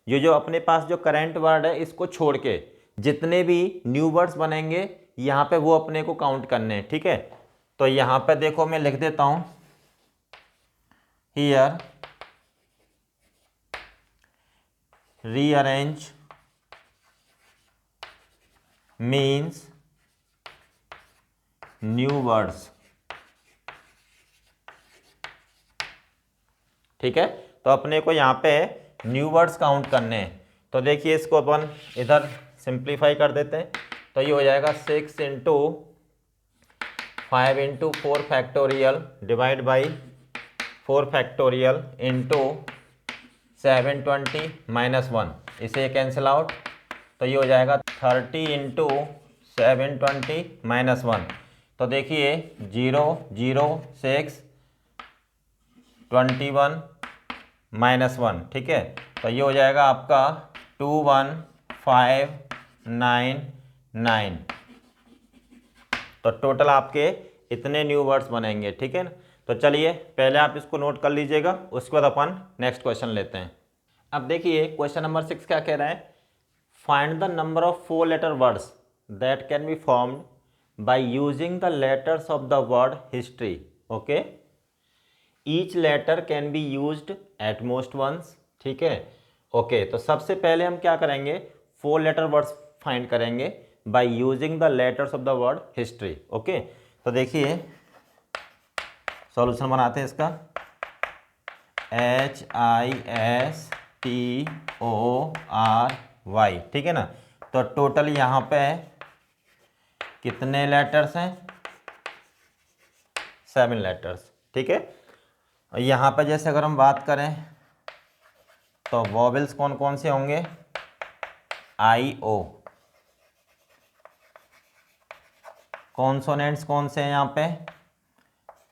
[SPEAKER 1] ये जो अपने पास जो करंट वर्ड है इसको छोड़ के जितने भी न्यू वर्ड्स बनेंगे यहाँ पे वो अपने को काउंट करने हैं, ठीक है। तो यहाँ पे देखो मैं लिख देता हूँ, here rearrange means new words, ठीक है। तो अपने को यहाँ पे न्यू वर्ड्स काउंट करने हैं। तो देखिए इसको अपन इधर सिंप्लीफाई कर देते हैं। तो ये हो जाएगा 6 into 5 into 4 factorial divide by 4 factorial into 720 -1, इसे कैंसिल आउट। तो ये हो जाएगा 30 इंटू 720 -1। तो देखिए 0 0 6 21 -1, ठीक है। तो ये हो जाएगा आपका 21599। तो टोटल आपके इतने न्यू वर्ड्स बनेंगे, ठीक है ना। तो चलिए पहले आप इसको नोट कर लीजिएगा, उसके बाद अपन नेक्स्ट क्वेश्चन लेते हैं। अब देखिए क्वेश्चन नंबर 6 क्या कह रहा है, find the number of 4 letter words that can be formed by using the letters of the word history. Okay, each letter can be used at most once. ठीक है, ओके, तो सबसे पहले हम क्या करेंगे, 4 लेटर वर्ड्स फाइंड करेंगे bye using the letters of the word history. Okay, तो देखिए सॉल्यूशन बनाते हैं इसका, HISTORY, ठीक है ना। तो टोटल यहाँ पे कितने लेटर्स हैं, 7 लेटर्स। ठीक है, और यहाँ पे जैसे अगर हम बात करें तो वॉवेल्स कौन कौन से होंगे, IO, कॉन्सोनेंट्स कौन से हैं यहाँ पे,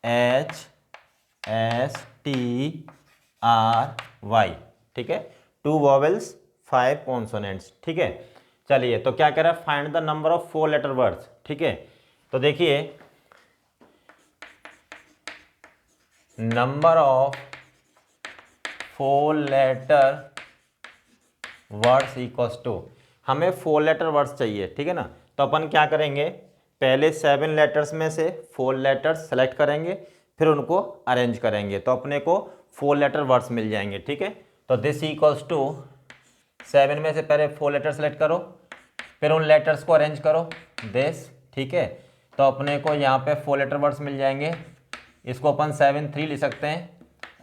[SPEAKER 1] HSTRY। ठीक है, 2 वॉवेल्स 5 कॉन्सोनेंट्स। ठीक है, चलिए तो क्या कह रहा है, find the number of 4 letter words. ठीक है, तो देखिए number of 4 letter words equals to, हमें 4 लेटर वर्ड्स चाहिए। ठीक है ना, तो अपन क्या करेंगे, पहले 7 लेटर्स में से 4 लेटर्स सेलेक्ट करेंगे, फिर उनको अरेंज करेंगे, तो अपने को 4 लेटर वर्ड्स मिल जाएंगे। ठीक है, तो दिस इक्वल्स टू 7 में से पहले 4 लेटर सेलेक्ट करो, फिर उन लेटर्स को अरेंज करो, दिस। ठीक है, तो अपने को यहाँ पे 4 लेटर वर्ड्स मिल जाएंगे, इसको अपन 7 3 लिख सकते हैं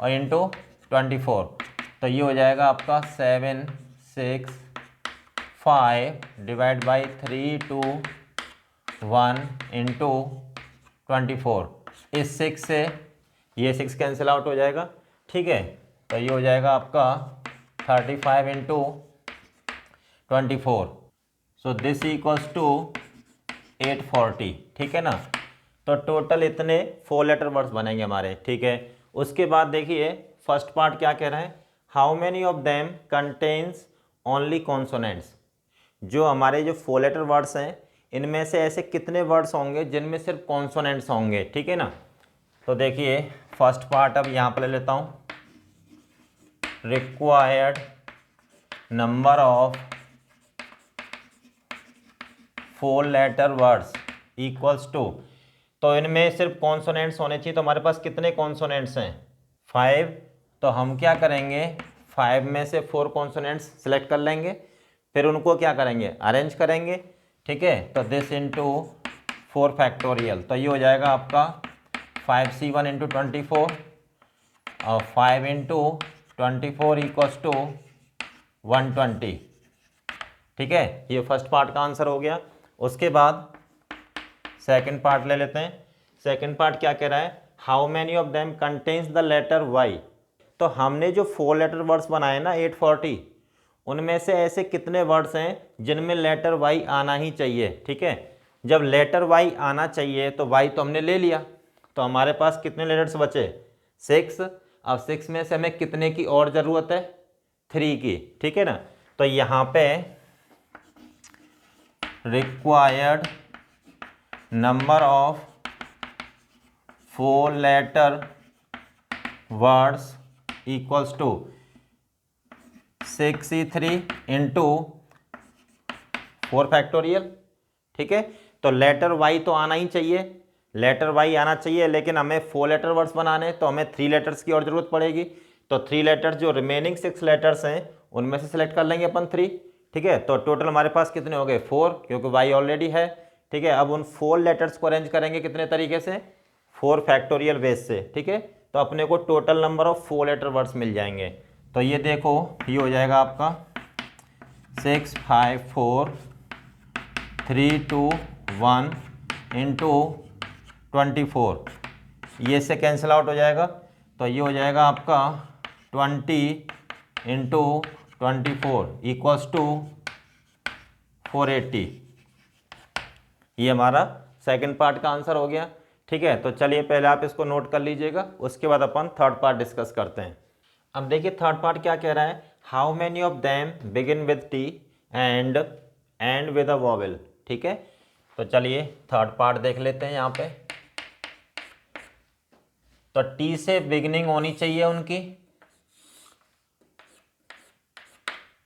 [SPEAKER 1] और इंटू 24, तो ये हो जाएगा आपका 7 6 5 डिवाइड बाई 3 2 1 इंटू 24। इस 6 से ये 6 कैंसिल आउट हो जाएगा। ठीक है, तो ये हो जाएगा आपका 35 into 24, so this equals to 840। ठीक है ना, तो टोटल इतने 4 लेटर वर्ड्स बनेंगे हमारे। ठीक है, उसके बाद देखिए फर्स्ट पार्ट क्या कह रहा है, how many of them contains only consonants. जो हमारे जो 4 लेटर वर्ड्स हैं इनमें से ऐसे कितने वर्ड्स होंगे जिनमें सिर्फ कॉन्सोनेंट्स होंगे। ठीक है ना, तो देखिए फर्स्ट पार्ट अब यहाँ पर ले लेता हूँ, required number of 4 letter words equals to, तो इनमें सिर्फ कॉन्सोनेंट्स होने चाहिए, तो हमारे पास कितने कॉन्सोनेंट्स हैं, 5। तो हम क्या करेंगे, 5 में से 4 कॉन्सोनेंट्स सेलेक्ट कर लेंगे, फिर उनको क्या करेंगे, अरेंज करेंगे। ठीक है, तो दिस इंटू 4 फैक्टोरियल, तो ये हो जाएगा आपका 5C1 इंटू 24 और 5 इंटू 24 इक्वल्स टू 120। ठीक है, ये फर्स्ट पार्ट का आंसर हो गया। उसके बाद सेकंड पार्ट ले लेते हैं। सेकंड पार्ट क्या कह रहा है, how many of them contains the letter Y. तो हमने जो 4 लेटर वर्ड्स बनाए ना 840, उनमें से ऐसे कितने वर्ड्स हैं जिनमें लेटर वाई आना ही चाहिए। ठीक है, जब लेटर वाई आना चाहिए तो वाई तो हमने ले लिया, तो हमारे पास कितने लेटर्स बचे, 6। अब 6 में से हमें कितने की और ज़रूरत है, 3 की। ठीक है ना, तो यहाँ पे required number of 4 letter words equals to 6C3 into 4 factorial. ठीक है, तो लेटर वाई तो आना ही चाहिए, लेटर वाई आना चाहिए, लेकिन हमें 4 लेटर वर्ड्स बनाने तो हमें 3 लेटर्स की और ज़रूरत पड़ेगी। तो 3 लेटर्स, जो रिमेनिंग 6 लेटर्स हैं उनमें से सिलेक्ट कर लेंगे अपन 3। ठीक है, तो टोटल हमारे पास कितने हो गए, 4, क्योंकि वाई ऑलरेडी है। ठीक है, अब उन 4 लेटर्स को अरेंज करेंगे कितने तरीके से, 4 फैक्टोरियल बेस से। ठीक है, तो अपने को total number of 4 letter words मिल जाएंगे। तो ये देखो, ये हो जाएगा आपका 6 5 4 3 2 1 इंटू 24, ये से कैंसिल आउट हो जाएगा, तो ये हो जाएगा आपका 20 इंटू 24 इक्वल्स टू 480। ये हमारा सेकंड पार्ट का आंसर हो गया। ठीक है, तो चलिए पहले आप इसको नोट कर लीजिएगा, उसके बाद अपन थर्ड पार्ट डिस्कस करते हैं। अब देखिए थर्ड पार्ट क्या कह रहा है, how many of them begin with T and with a vowel. ठीक है, तो चलिए थर्ड पार्ट देख लेते हैं यहाँ पे। तो टी से बिगिनिंग होनी चाहिए उनकी,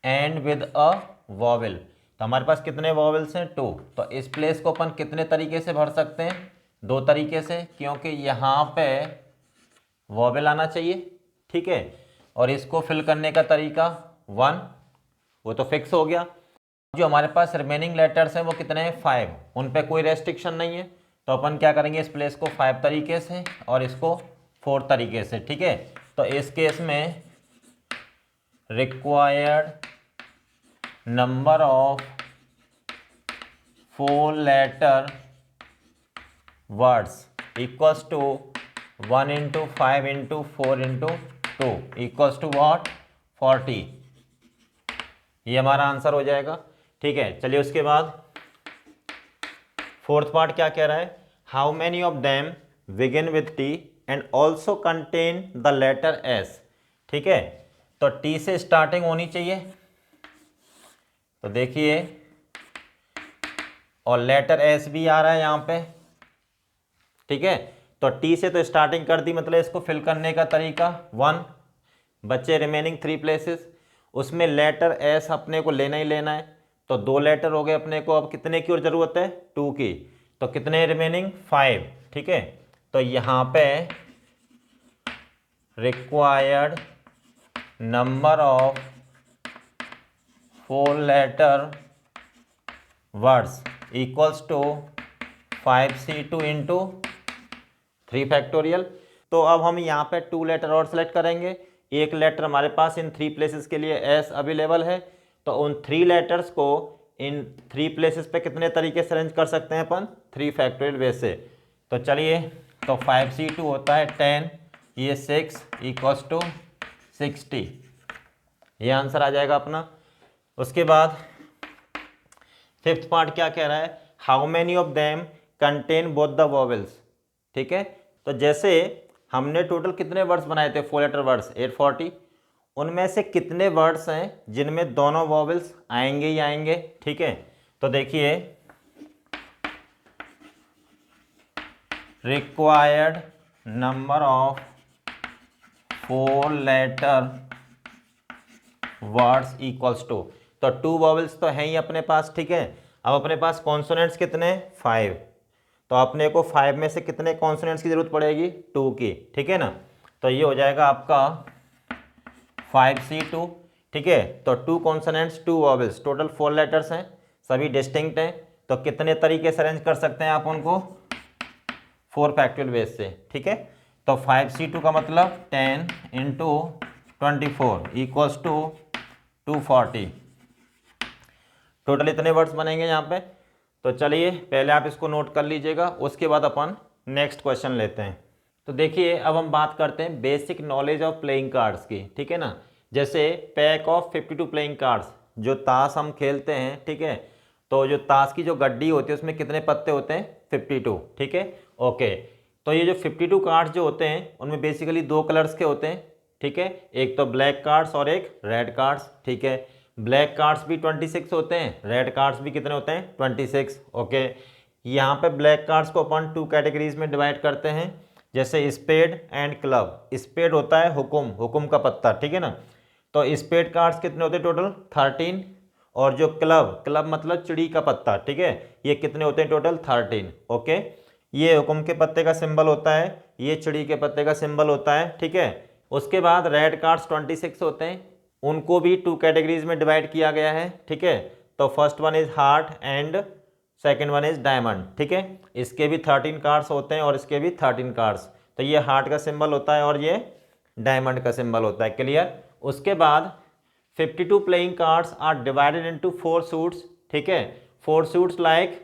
[SPEAKER 1] एंड विद अ वॉवेल। तो हमारे पास कितने वॉवेल्स हैं? 2। तो इस प्लेस को अपन कितने तरीके से भर सकते हैं? 2 तरीके से, क्योंकि यहाँ पे वॉवेल आना चाहिए, ठीक है। और इसको फिल करने का तरीका 1, वो तो फिक्स हो गया। जो हमारे पास रिमेनिंग लेटर्स हैं वो कितने हैं? 5। उन पे कोई रेस्ट्रिक्शन नहीं है, तो अपन क्या करेंगे, इस प्लेस को 5 तरीके से और इसको 4 तरीके से, ठीक है। तो इस केस में required number of 4 letter words equals to 1 into 5 into 4 into 2 equals to what? 40। ये हमारा आंसर हो जाएगा, ठीक है। चलिए उसके बाद फोर्थ पार्ट क्या कह रहा है? How many of them begin with T and also contain the letter S, ठीक है। तो टी से स्टार्टिंग होनी चाहिए, तो देखिए, और लेटर एस भी आ रहा है यहाँ पे, ठीक है। तो टी से तो स्टार्टिंग कर दी, मतलब इसको फिल करने का तरीका 1, बच्चे रिमेनिंग 3 प्लेसेस, उसमें लेटर एस अपने को लेना ही लेना है। तो 2 लेटर हो गए अपने को, अब कितने की और ज़रूरत है? 2 की। तो कितने रिमेनिंग? 5, ठीक है। तो यहाँ पे required number of 4 letter words equals to 5c2 into 3 factorial. तो अब हम यहाँ पे 2 लेटर और सेलेक्ट करेंगे। एक लेटर हमारे पास इन 3 प्लेसेस के लिए एस अवेलेबल है, तो उन 3 लेटर्स को इन 3 प्लेसेस पे कितने तरीके से अरेंज कर सकते हैं अपन? 3 फैक्टोरियल वे से। तो चलिए, तो 5c2 होता है 10, ये 6 इक्वल्स टू 60, ये आंसर आ जाएगा अपना। उसके बाद फिफ्थ पार्ट क्या कह रहा है? How many of them contain both the vowels, ठीक है। तो जैसे हमने टोटल कितने वर्ड्स बनाए थे? 4 लेटर वर्ड्स, 840। उनमें से कितने वर्ड्स हैं जिनमें दोनों वॉवेल्स आएंगे ही आएंगे, ठीक है। तो देखिए, required number of 4 letter words equals to, तो 2 वॉवेल्स तो हैं ही अपने पास, ठीक है। अब अपने पास कॉन्सोनेंट्स कितने? 5। तो अपने को 5 में से कितने कॉन्सोनेंट्स की जरूरत पड़ेगी? 2 की, ठीक है ना। तो ये हो जाएगा आपका 5c2, ठीक है। तो 2 कॉन्सोनेंट्स 2 वॉवेल्स, टोटल 4 लेटर्स हैं, सभी डिस्टिंक्ट हैं। तो कितने तरीके से अरेंज कर सकते हैं आप उनको? 4 फैक्टोरियल वेज से, ठीक है। तो 5c2 का मतलब 10 इंटू 24 इक्वल्स टू 240। टोटल इतने वर्ड्स बनेंगे यहाँ पे। तो चलिए पहले आप इसको नोट कर लीजिएगा, उसके बाद अपन नेक्स्ट क्वेश्चन लेते हैं। तो देखिए, अब हम बात करते हैं basic knowledge of playing cards की, ठीक है ना। जैसे पैक ऑफ 52 प्लेइंग कार्ड्स, जो ताश हम खेलते हैं, ठीक है। तो जो ताश की जो गड्डी होती है उसमें कितने पत्ते होते हैं? 52, ठीक है, ओके। तो ये जो 52 कार्ड्स जो होते हैं उनमें बेसिकली 2 कलर्स के होते हैं, ठीक है। एक तो ब्लैक कार्ड्स और एक रेड कार्ड्स, ठीक है। ब्लैक कार्ड्स भी 26 होते हैं, रेड कार्ड्स भी कितने होते हैं? 26, ओके। यहाँ पे ब्लैक कार्ड्स को अपन 2 कैटेगरीज में डिवाइड करते हैं, जैसे स्पेड एंड क्लब। स्पेड होता है हुकुम, हुकुम का पत्ता, ठीक है ना। तो स्पेड कार्ड्स कितने होते हैं? टोटल 13। और जो क्लब, क्लब मतलब चिड़ी का पत्ता, ठीक है, ये कितने होते हैं? Total 13, okay. ये हुकुम के पत्ते का सिंबल होता है, ये चिड़ी के पत्ते का सिंबल होता है, ठीक है। उसके बाद रेड कार्ड्स 26 होते हैं, उनको भी 2 कैटेगरीज में डिवाइड किया गया है, ठीक है। तो first one is heart and second one is diamond, ठीक है। इसके भी 13 कार्ड्स होते हैं और इसके भी 13 कार्ड्स। तो ये हार्ट का सिंबल होता है और ये डायमंड का सिंबल होता है, क्लियर। उसके बाद 52 playing cards are divided into 4 suits, ठीक है। 4 suits like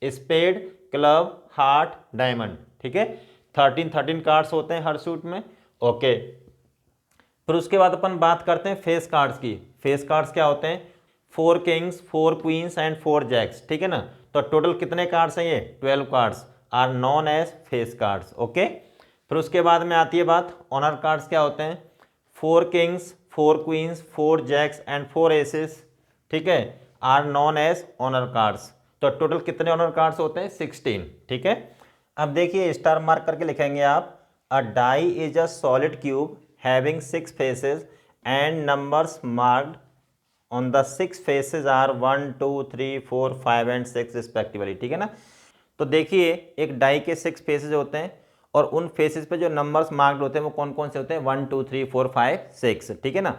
[SPEAKER 1] spade, club, heart, diamond, ठीक है। 13 कार्ड्स होते हैं हर सूट में, ओके। फिर उसके बाद अपन बात करते हैं फेस कार्ड्स की। फेस कार्ड्स क्या होते हैं? 4 किंग्स, 4 क्वींस एंड 4 जैक्स, ठीक है ना। तो टोटल कितने कार्ड्स हैं? ये 12 cards are known as face cards, okay. फिर उसके बाद में आती है बात ऑनर कार्ड्स क्या होते हैं? 4 kings, 4 queens, 4 jacks and 4 aces, ठीक है, are known as honour cards. तो टोटल कितने ऑनर कार्ड्स होते हैं? 16, ठीक है। अब देखिए स्टार मार्क करके लिखेंगे आप, a die is a solid cube having 6 faces and numbers marked on the 6 faces are 1 2 3 4 5 and 6 respectively, ठीक है ना। तो देखिए एक डाई के 6 फेसेस होते हैं और उन फेसेस पे जो नंबर्स मार्क्ड होते हैं वो कौन कौन से होते हैं, 1 2 3 4 5 6, ठीक है ना।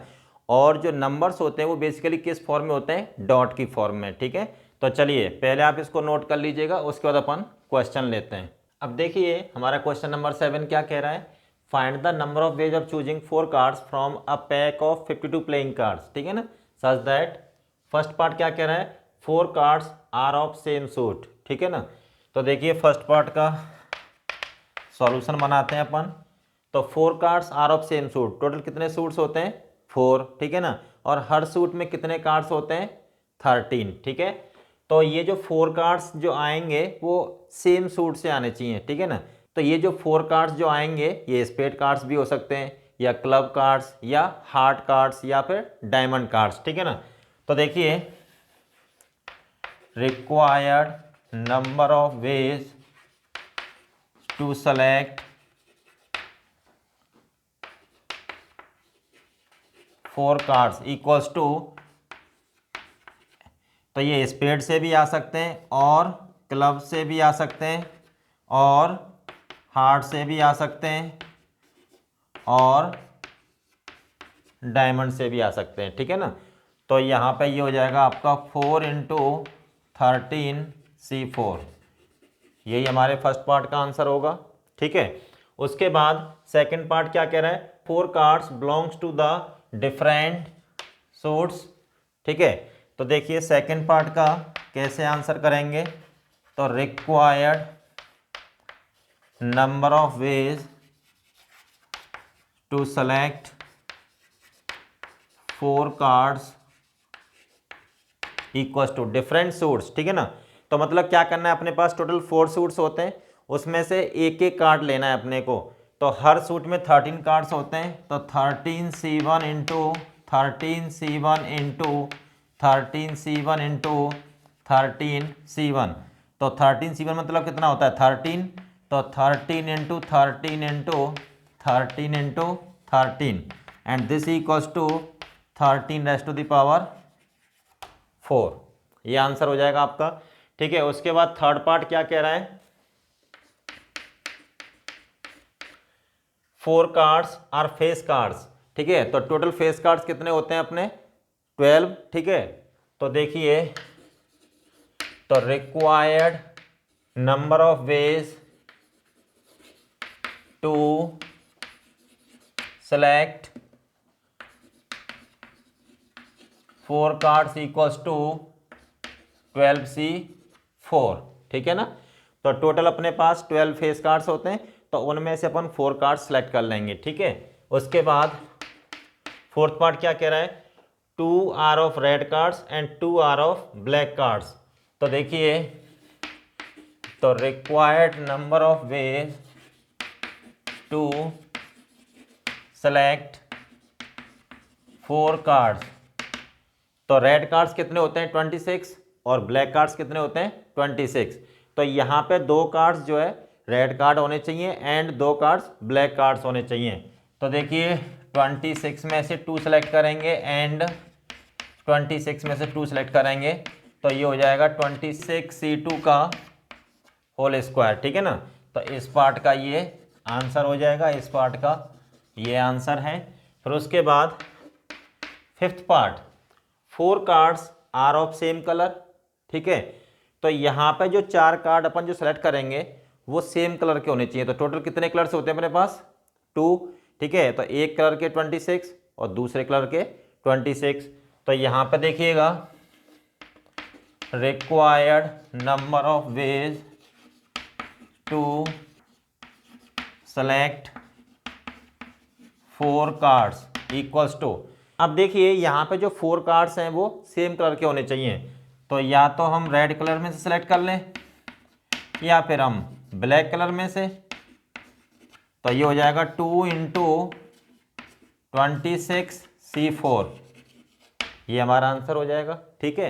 [SPEAKER 1] और जो नंबर्स होते हैं वो बेसिकली किस फॉर्म में होते हैं, डॉट की फॉर्म में, ठीक है। तो चलिए पहले आप इसको नोट कर लीजिएगा, उसके बाद अपन क्वेश्चन लेते हैं। अब देखिए हमारा क्वेश्चन नंबर 7 क्या कह रहा है, find the number of ways of choosing 4 cards from a pack of 52 playing cards, ठीक है ना। सच दैट फर्स्ट पार्ट क्या कह रहा है, 4 cards are of same suit, ठीक है ना। तो देखिए फर्स्ट पार्ट का सॉल्यूशन बनाते हैं अपन। तो 4 cards are of same suit, total कितने सूट्स होते हैं, 4, ठीक है ना। और हर सूट में कितने कार्ड्स होते हैं, 13, ठीक है। तो ये जो 4 कार्ड्स जो आएंगे वो सेम सूट से आने चाहिए, ठीक है ना। तो ये जो 4 कार्ड्स जो आएंगे ये स्पेड कार्ड्स भी हो सकते हैं, या क्लब कार्ड्स, या हार्ट कार्ड्स, या फिर डायमंड कार्ड्स, ठीक है ना। तो देखिए required number of ways to select 4 cards equals to, तो ये स्पेड से भी आ सकते हैं और क्लब से भी आ सकते हैं और हार्ट से भी आ सकते हैं और डायमंड से भी आ सकते हैं, ठीक है ना। तो यहाँ पे ये हो जाएगा आपका 4 इंटू 13C4, यही हमारे फर्स्ट पार्ट का आंसर होगा, ठीक है। उसके बाद सेकंड पार्ट क्या कह रहा है, 4 cards belongs to the different suits, ठीक है। तो देखिए सेकंड पार्ट का कैसे आंसर करेंगे, तो required number of ways to select 4 cards equals to different suits, ठीक है ना। तो मतलब क्या करना है, अपने पास टोटल 4 सूट्स होते हैं, उसमें से एक एक कार्ड लेना है अपने को। तो हर सूट में 13 कार्ड्स होते हैं, तो 13C1 into 13C1 into 13C1 into 13C1, तो 13C1 मतलब कितना होता है 13, तो 13 into 13 into 13 into 13 and this equals to 13 raise to the power 4, ये आंसर हो जाएगा आपका, ठीक है। उसके बाद थर्ड पार्ट क्या कह रहा है, 4 कार्ड्स आर फेस कार्ड्स, ठीक है। तो टोटल फेस कार्ड्स कितने होते हैं अपने, 12, ठीक है। तो देखिए तो required number of ways to select 4 cards equals to 12C4, ठीक है ना। तो टोटल अपने पास 12 फेस कार्ड्स होते हैं, तो उनमें से अपन 4 कार्ड्स सेलेक्ट कर लेंगे, ठीक है। उसके बाद फोर्थ पार्ट क्या कह रहा है, 2 are of red cards and 2 are of black cards. तो देखिए तो required number of ways to select 4 cards, तो रेड कार्ड्स कितने होते हैं 26 और ब्लैक कार्ड्स कितने होते हैं 26। तो यहाँ पे 2 कार्ड्स जो है रेड कार्ड होने चाहिए एंड 2 कार्ड्स ब्लैक कार्ड्स होने चाहिए। तो देखिए 26 में से 2 सेलेक्ट करेंगे एंड 26 में से 2 सेलेक्ट करेंगे, तो ये हो जाएगा 26C2 का होल स्क्वायर, ठीक है ना। तो इस पार्ट का ये आंसर हो जाएगा, इस पार्ट का ये आंसर है। फिर उसके बाद fifth part, 4 cards are of same colour, ठीक है। तो यहाँ पे जो 4 कार्ड अपन जो सेलेक्ट करेंगे वो सेम कलर के होने चाहिए। तो टोटल कितने कलर्स होते हैं अपने पास, 2, ठीक है। तो एक कलर के 26 और दूसरे कलर के 26। तो यहाँ पे देखिएगा required number of ways to select 4 cards equals to, अब देखिए यहाँ पे जो 4 कार्ड्स हैं वो सेम कलर के होने चाहिए। तो या तो हम रेड कलर में से सेलेक्ट कर लें या फिर हम ब्लैक कलर में से। तो ये हो जाएगा 2 इंटू 26C4, ये हमारा आंसर हो जाएगा, ठीक है।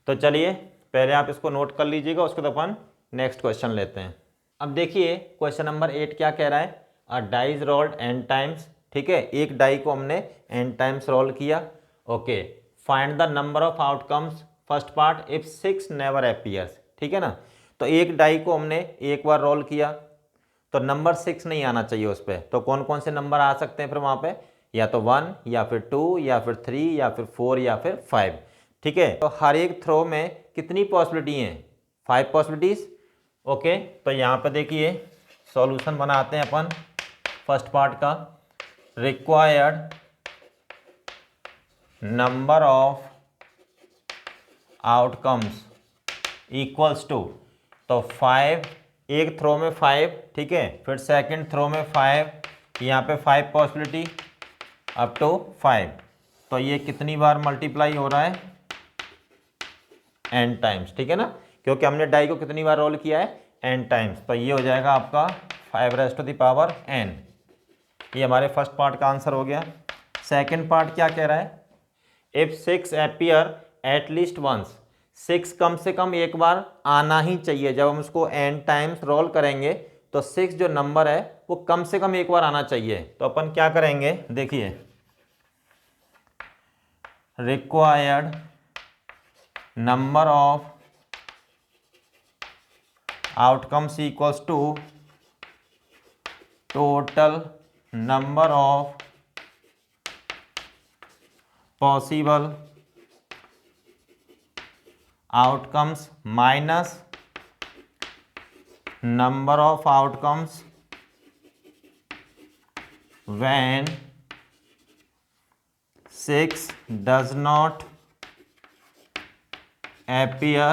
[SPEAKER 1] तो चलिए पहले आप इसको नोट कर लीजिएगा, उसके बाद अपन नेक्स्ट क्वेश्चन लेते हैं। अब देखिए क्वेश्चन नंबर 8 क्या कह रहा है, अ डाइज रोल्ड एन टाइम्स, ठीक है, एक डाई को हमने एन टाइम्स रोल किया। Okay, find the number of outcomes first part if 6 never appears, ठीक है ना। तो एक डाई को हमने एक बार रोल किया तो नंबर 6 नहीं आना चाहिए उस पर, तो कौन कौन से नंबर आ सकते हैं फिर वहाँ पे, या तो 1 या फिर 2 या फिर 3 या फिर 4 या फिर 5, ठीक है। तो हर एक थ्रो में कितनी पॉसिबिलिटी हैं, 5 पॉसिबिलिटीज। ओके, तो यहाँ पे देखिए सॉल्यूशन बनाते हैं अपन फर्स्ट पार्ट का। Required number of outcomes equals to, तो 5 एक थ्रो में 5, ठीक है, फिर सेकंड थ्रो में 5, यहाँ पे 5 पॉसिबिलिटी अप टू 5। तो ये कितनी बार मल्टीप्लाई हो रहा है, n टाइम्स, ठीक है ना, क्योंकि हमने डाई को कितनी बार रोल किया है, n टाइम्स। तो ये हो जाएगा आपका 5⁻n। ये हमारे फर्स्ट पार्ट का आंसर हो गया। सेकंड पार्ट क्या कह रहा है, if 6 appear at least once, 6 कम से कम एक बार आना ही चाहिए। जब हम उसको n टाइम्स रोल करेंगे तो 6 जो नंबर है वो कम से कम एक बार आना चाहिए। तो अपन क्या करेंगे, देखिए required number of outcomes equals to total number of possible outcomes minus number of outcomes when 6 does not appear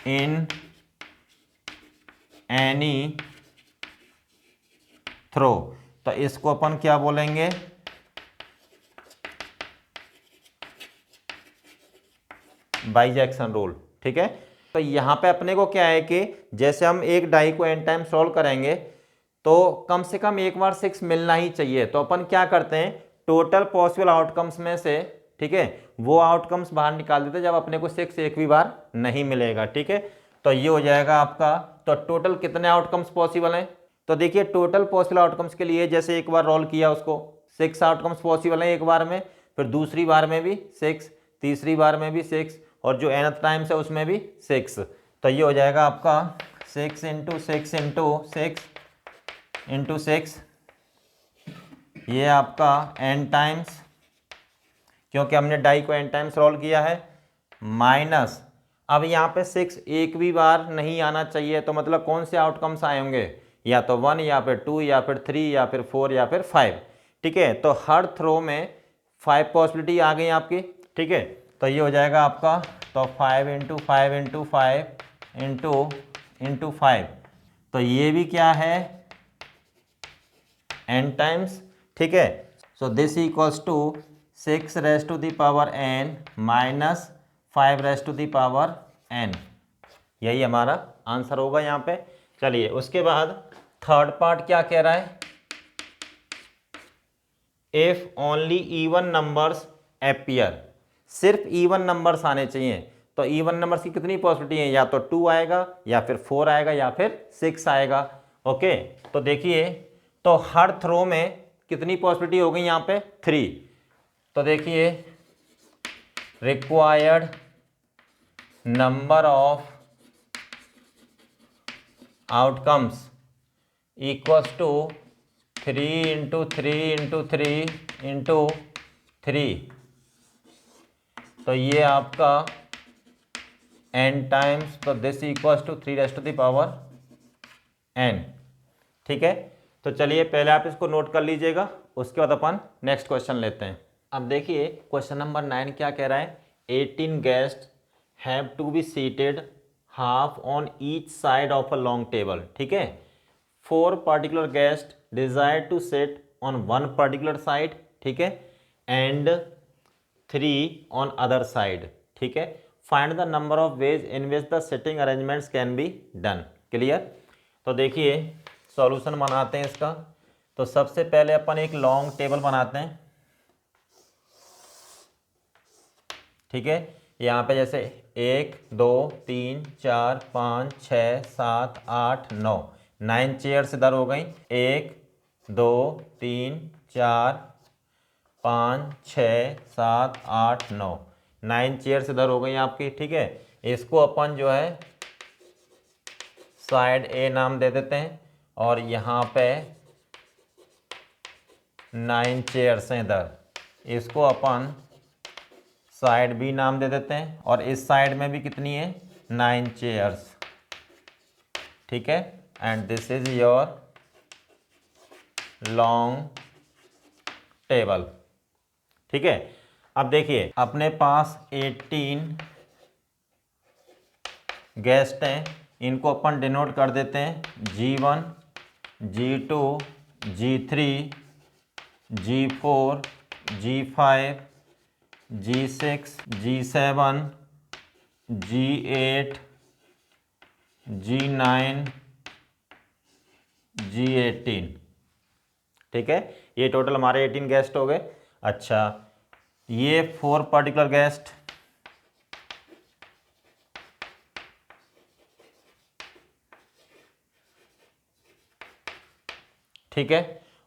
[SPEAKER 1] in any throw। तो इसको अपन क्या बोलेंगे, बाइजेक्शन रूल, ठीक है। तो यहाँ पे अपने को क्या है कि जैसे हम एक डाई को n टाइम सॉल्व करेंगे तो कम से कम एक बार 6 मिलना ही चाहिए। तो अपन क्या करते हैं, टोटल पॉसिबल आउटकम्स में से, ठीक है, वो आउटकम्स बाहर निकाल देते जब अपने को 6 एक भी बार नहीं मिलेगा, ठीक है। तो ये हो जाएगा आपका, तो टोटल कितने आउटकम्स पॉसिबल हैं, तो देखिए टोटल पॉसिबल आउटकम्स के लिए जैसे एक बार रोल किया उसको 6 आउटकम्स पॉसिबल हैं एक बार में, फिर दूसरी बार में भी 6, तीसरी बार में भी 6, और जो nth टाइम्स है उसमें भी 6। तो ये हो जाएगा आपका 6 इंटू 6 इंटू 6 इंटू 6, ये आपका n टाइम्स, क्योंकि हमने डाई को n टाइम्स रोल किया है, माइनस अब यहाँ पे 6 एक भी बार नहीं आना चाहिए। तो मतलब कौन से आउटकम्स आए होंगे, या तो 1 या फिर 2 या फिर 3 या फिर 4 या फिर 5, ठीक है। तो हर थ्रो में 5 पॉसिबिलिटी आ गई आपकी, ठीक है। तो ये हो जाएगा आपका, तो 5 इंटू 5 इंटू 5 इंटू 5, तो ये भी क्या है, n टाइम्स, ठीक है। So this equals to 6 raise to the power n minus 5 raise to the power n, यही हमारा आंसर होगा यहाँ पे। चलिए उसके बाद थर्ड पार्ट क्या कह रहा है, if only even numbers appear, सिर्फ इवन नंबर्स आने चाहिए। तो इवन नंबर्स की कितनी पॉसिबिलिटी है, या तो 2 आएगा या फिर 4 आएगा या फिर 6 आएगा। ओके, तो देखिए तो हर थ्रो में कितनी पॉसिबिलिटी हो गई यहाँ पे, 3। तो देखिए required number of outcomes equals to 3 into 3 into 3 into 3, तो ये आपका n टाइम्स, तो this equals to 3 raise to the power n, ठीक है। तो चलिए पहले आप इसको नोट कर लीजिएगा, उसके बाद अपन नेक्स्ट क्वेश्चन लेते हैं। अब देखिए क्वेश्चन नंबर 9 क्या कह रहा है, 18 guest have to be seated half on each side of a long table, ठीक है। 4 particular guest desire to sit on 1 particular side, ठीक है, एंड 3 ऑन अदर साइड, ठीक है। Find the number of ways in which the sitting arrangements can be done, clear. तो देखिए solution बनाते हैं इसका। तो सबसे पहले अपन एक लॉन्ग टेबल बनाते हैं, ठीक है। यहाँ पे जैसे 1 2 3 4 5 6 7 8 9, 9 चेयर्स इधर हो गई, 1 2 3 4 5 6 7 8 9, 9 चेयर्स इधर हो गई आपकी। ठीक है, इसको अपन जो है साइड ए नाम दे देते हैं और यहाँ पे 9 चेयर्स हैं इधर, इसको अपन साइड बी नाम दे देते हैं और इस साइड में भी कितनी है 9 चेयर्स। ठीक है, and this is your long table. ठीक है, अब देखिए अपने पास 18 गेस्ट हैं, इनको अपन डिनोट कर देते हैं G1 G2 G3 G4 G5 G6 G7 G8 G9 G18। ठीक है, ये टोटल हमारे 18 गेस्ट हो गए। अच्छा, ये 4 पर्टिकुलर गेस्ट ठीक है,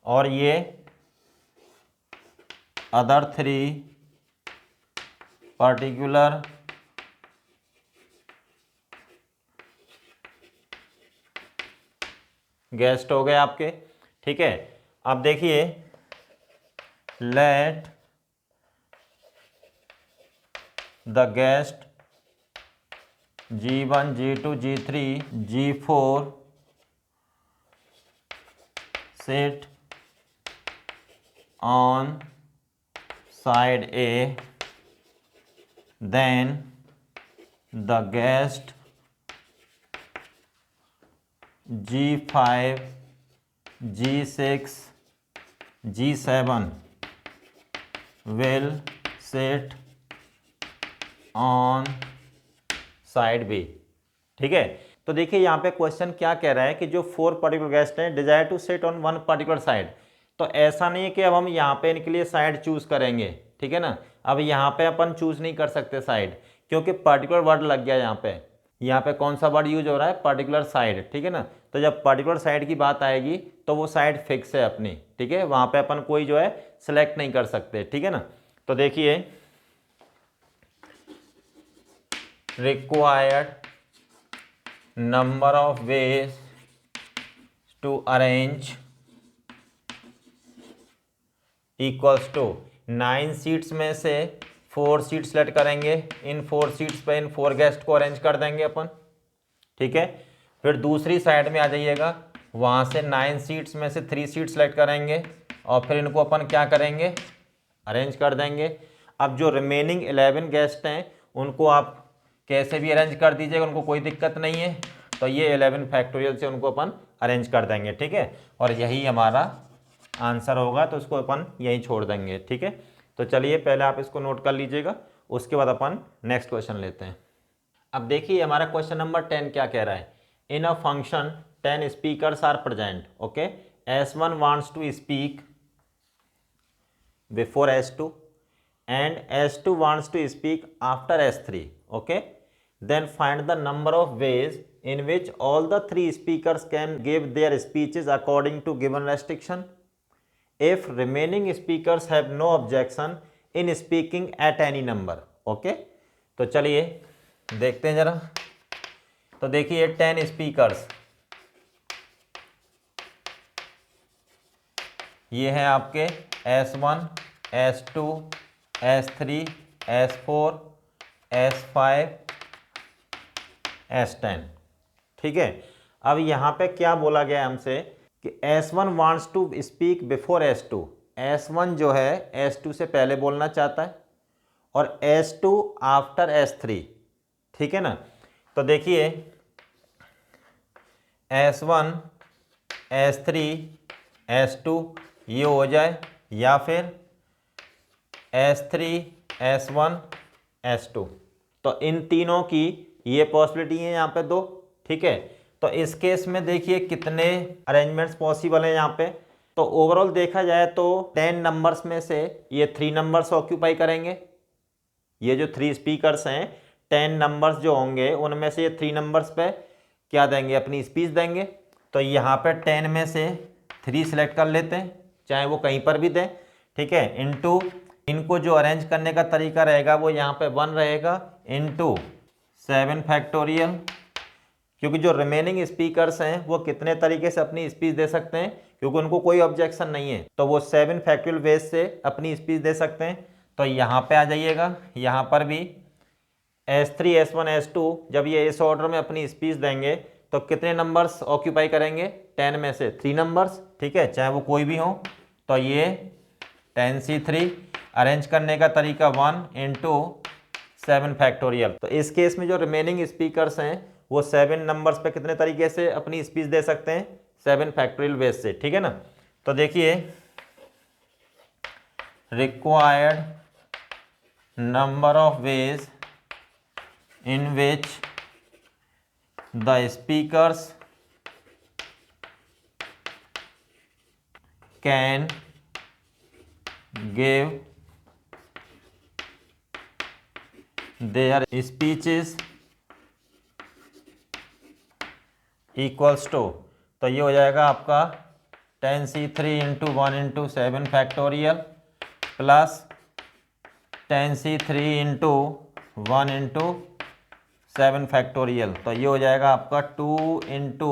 [SPEAKER 1] और ये अदर 3 पर्टिकुलर गेस्ट हो गए आपके। ठीक है, अब देखिए let the guest G1 G2 G3 G4 sit on side A, then the guest G5 G6 G7 will sit on side B. ठीक है, तो देखिए यहाँ पे क्वेश्चन क्या कह रहा है कि जो 4 पर्टिकुलर गेस्ट हैं desire to sit on 1 particular side. तो ऐसा नहीं है कि अब हम यहाँ पे इनके लिए साइड चूज करेंगे। ठीक है ना, अब यहाँ पे अपन चूज नहीं कर सकते साइड, क्योंकि पर्टिकुलर वर्ड लग गया यहाँ पे। यहाँ पे कौन सा वर्ड यूज हो रहा है, पर्टिकुलर साइड। ठीक है ना, तो जब पर्टिकुलर साइड की बात आएगी तो वो साइड फिक्स है अपनी। ठीक है, वहाँ पे अपन कोई जो है सिलेक्ट नहीं कर सकते। ठीक है ना, तो देखिए required number of ways to arrange equals to 9 seats में से 4 सीट सेलेक्ट करेंगे, इन 4 सीट्स पे इन 4 गेस्ट को अरेंज कर देंगे अपन। ठीक है, फिर दूसरी साइड में आ जाइएगा, वहाँ से 9 सीट्स में से 3 सीट सेलेक्ट करेंगे और फिर इनको अपन क्या करेंगे, अरेंज कर देंगे। अब जो रिमेनिंग 11 गेस्ट हैं उनको आप कैसे भी अरेंज कर दीजिएगा, उनको कोई दिक्कत नहीं है। तो ये 11 फैक्टोरियल से उनको अपन अरेंज कर देंगे। ठीक है, और यही हमारा आंसर होगा, तो इसको अपन यहीं छोड़ देंगे। ठीक है, तो चलिए पहले आप इसको नोट कर लीजिएगा, उसके बाद अपन नेक्स्ट क्वेश्चन लेते हैं। अब देखिए हमारा क्वेश्चन नंबर 10 क्या कह रहा है। In a function 10 speakers are present. Okay, S1 wants to speak before S2 and S2 wants to speak after S3. Okay, then find the number of ways in which all the 3 speakers can give their speeches according to given restriction if remaining speakers have no objection in speaking at any number. Okay, तो चलिए देखते हैं जरा। तो देखिए 10 speakers, ये है आपके S1 S2 S3 S4 S5 S10। ठीक है, अब यहाँ पे क्या बोला गया है हमसे कि S1 wants to speak before S2। S1 जो है S2 से पहले बोलना चाहता है और S2 आफ्टर S3। ठीक है ना, तो देखिए S1 S3 S2 ये हो जाए, या फिर S3 S1 S2। तो इन तीनों की ये पॉसिबिलिटी है यहाँ पे 2। ठीक है, तो इस केस में देखिए कितने अरेंजमेंट्स पॉसिबल हैं यहाँ पे। तो ओवरऑल देखा जाए तो 10 नंबर्स में से ये 3 नंबर्स ऑक्यूपाई करेंगे। ये जो 3 स्पीकर्स हैं 10 नंबर्स जो होंगे उनमें से ये 3 नंबर्स पे क्या देंगे, अपनी स्पीच देंगे। तो यहाँ पे 10 में से 3 सेलेक्ट कर लेते हैं, चाहे वो कहीं पर भी दें, ठीक है, इनटू इनको जो अरेंज करने का तरीका रहेगा वो यहाँ पे 1 रहेगा इनटू 7 फैक्टोरियल, क्योंकि जो रिमेनिंग स्पीकर्स हैं वो कितने तरीके से अपनी स्पीच दे सकते हैं, क्योंकि उनको कोई ऑब्जेक्शन नहीं है, तो वो 7 फैक्टोरियल वेज से अपनी स्पीच दे सकते हैं। तो यहाँ पे आ जाइएगा, यहाँ पर भी S3 S1 S2 जब ये इस ऑर्डर में अपनी स्पीच देंगे तो कितने नंबर्स ऑक्यूपाई करेंगे, 10 में से 3 नंबर्स, ठीक है, चाहे वो कोई भी हो। तो ये 10C3 अरेंज करने का तरीका 1 इंटू 7 फैक्टोरियल। तो इस केस में जो रिमेनिंग स्पीकर्स हैं वो 7 नंबर्स पे कितने तरीके से अपनी स्पीच दे सकते हैं, 7 फैक्टोरियल वेज से, ठीक है ना। तो देखिए, required number of veg in which the speakers can give their speeches equals to, तो ये हो जाएगा आपका 10C3 into 1 into 7 factorial plus 10C3 into 1 into 7 factorial. तो ये हो जाएगा आपका 2 into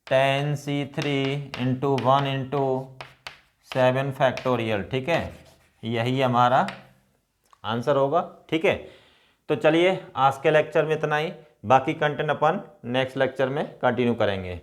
[SPEAKER 1] 10C3 into 1 into 7 factorial, ठीक है, यही हमारा आंसर होगा, ठीक है। तो चलिए आज के लेक्चर में इतना ही, बाकी कंटेंट अपन नेक्स्ट लेक्चर में कंटिन्यू करेंगे।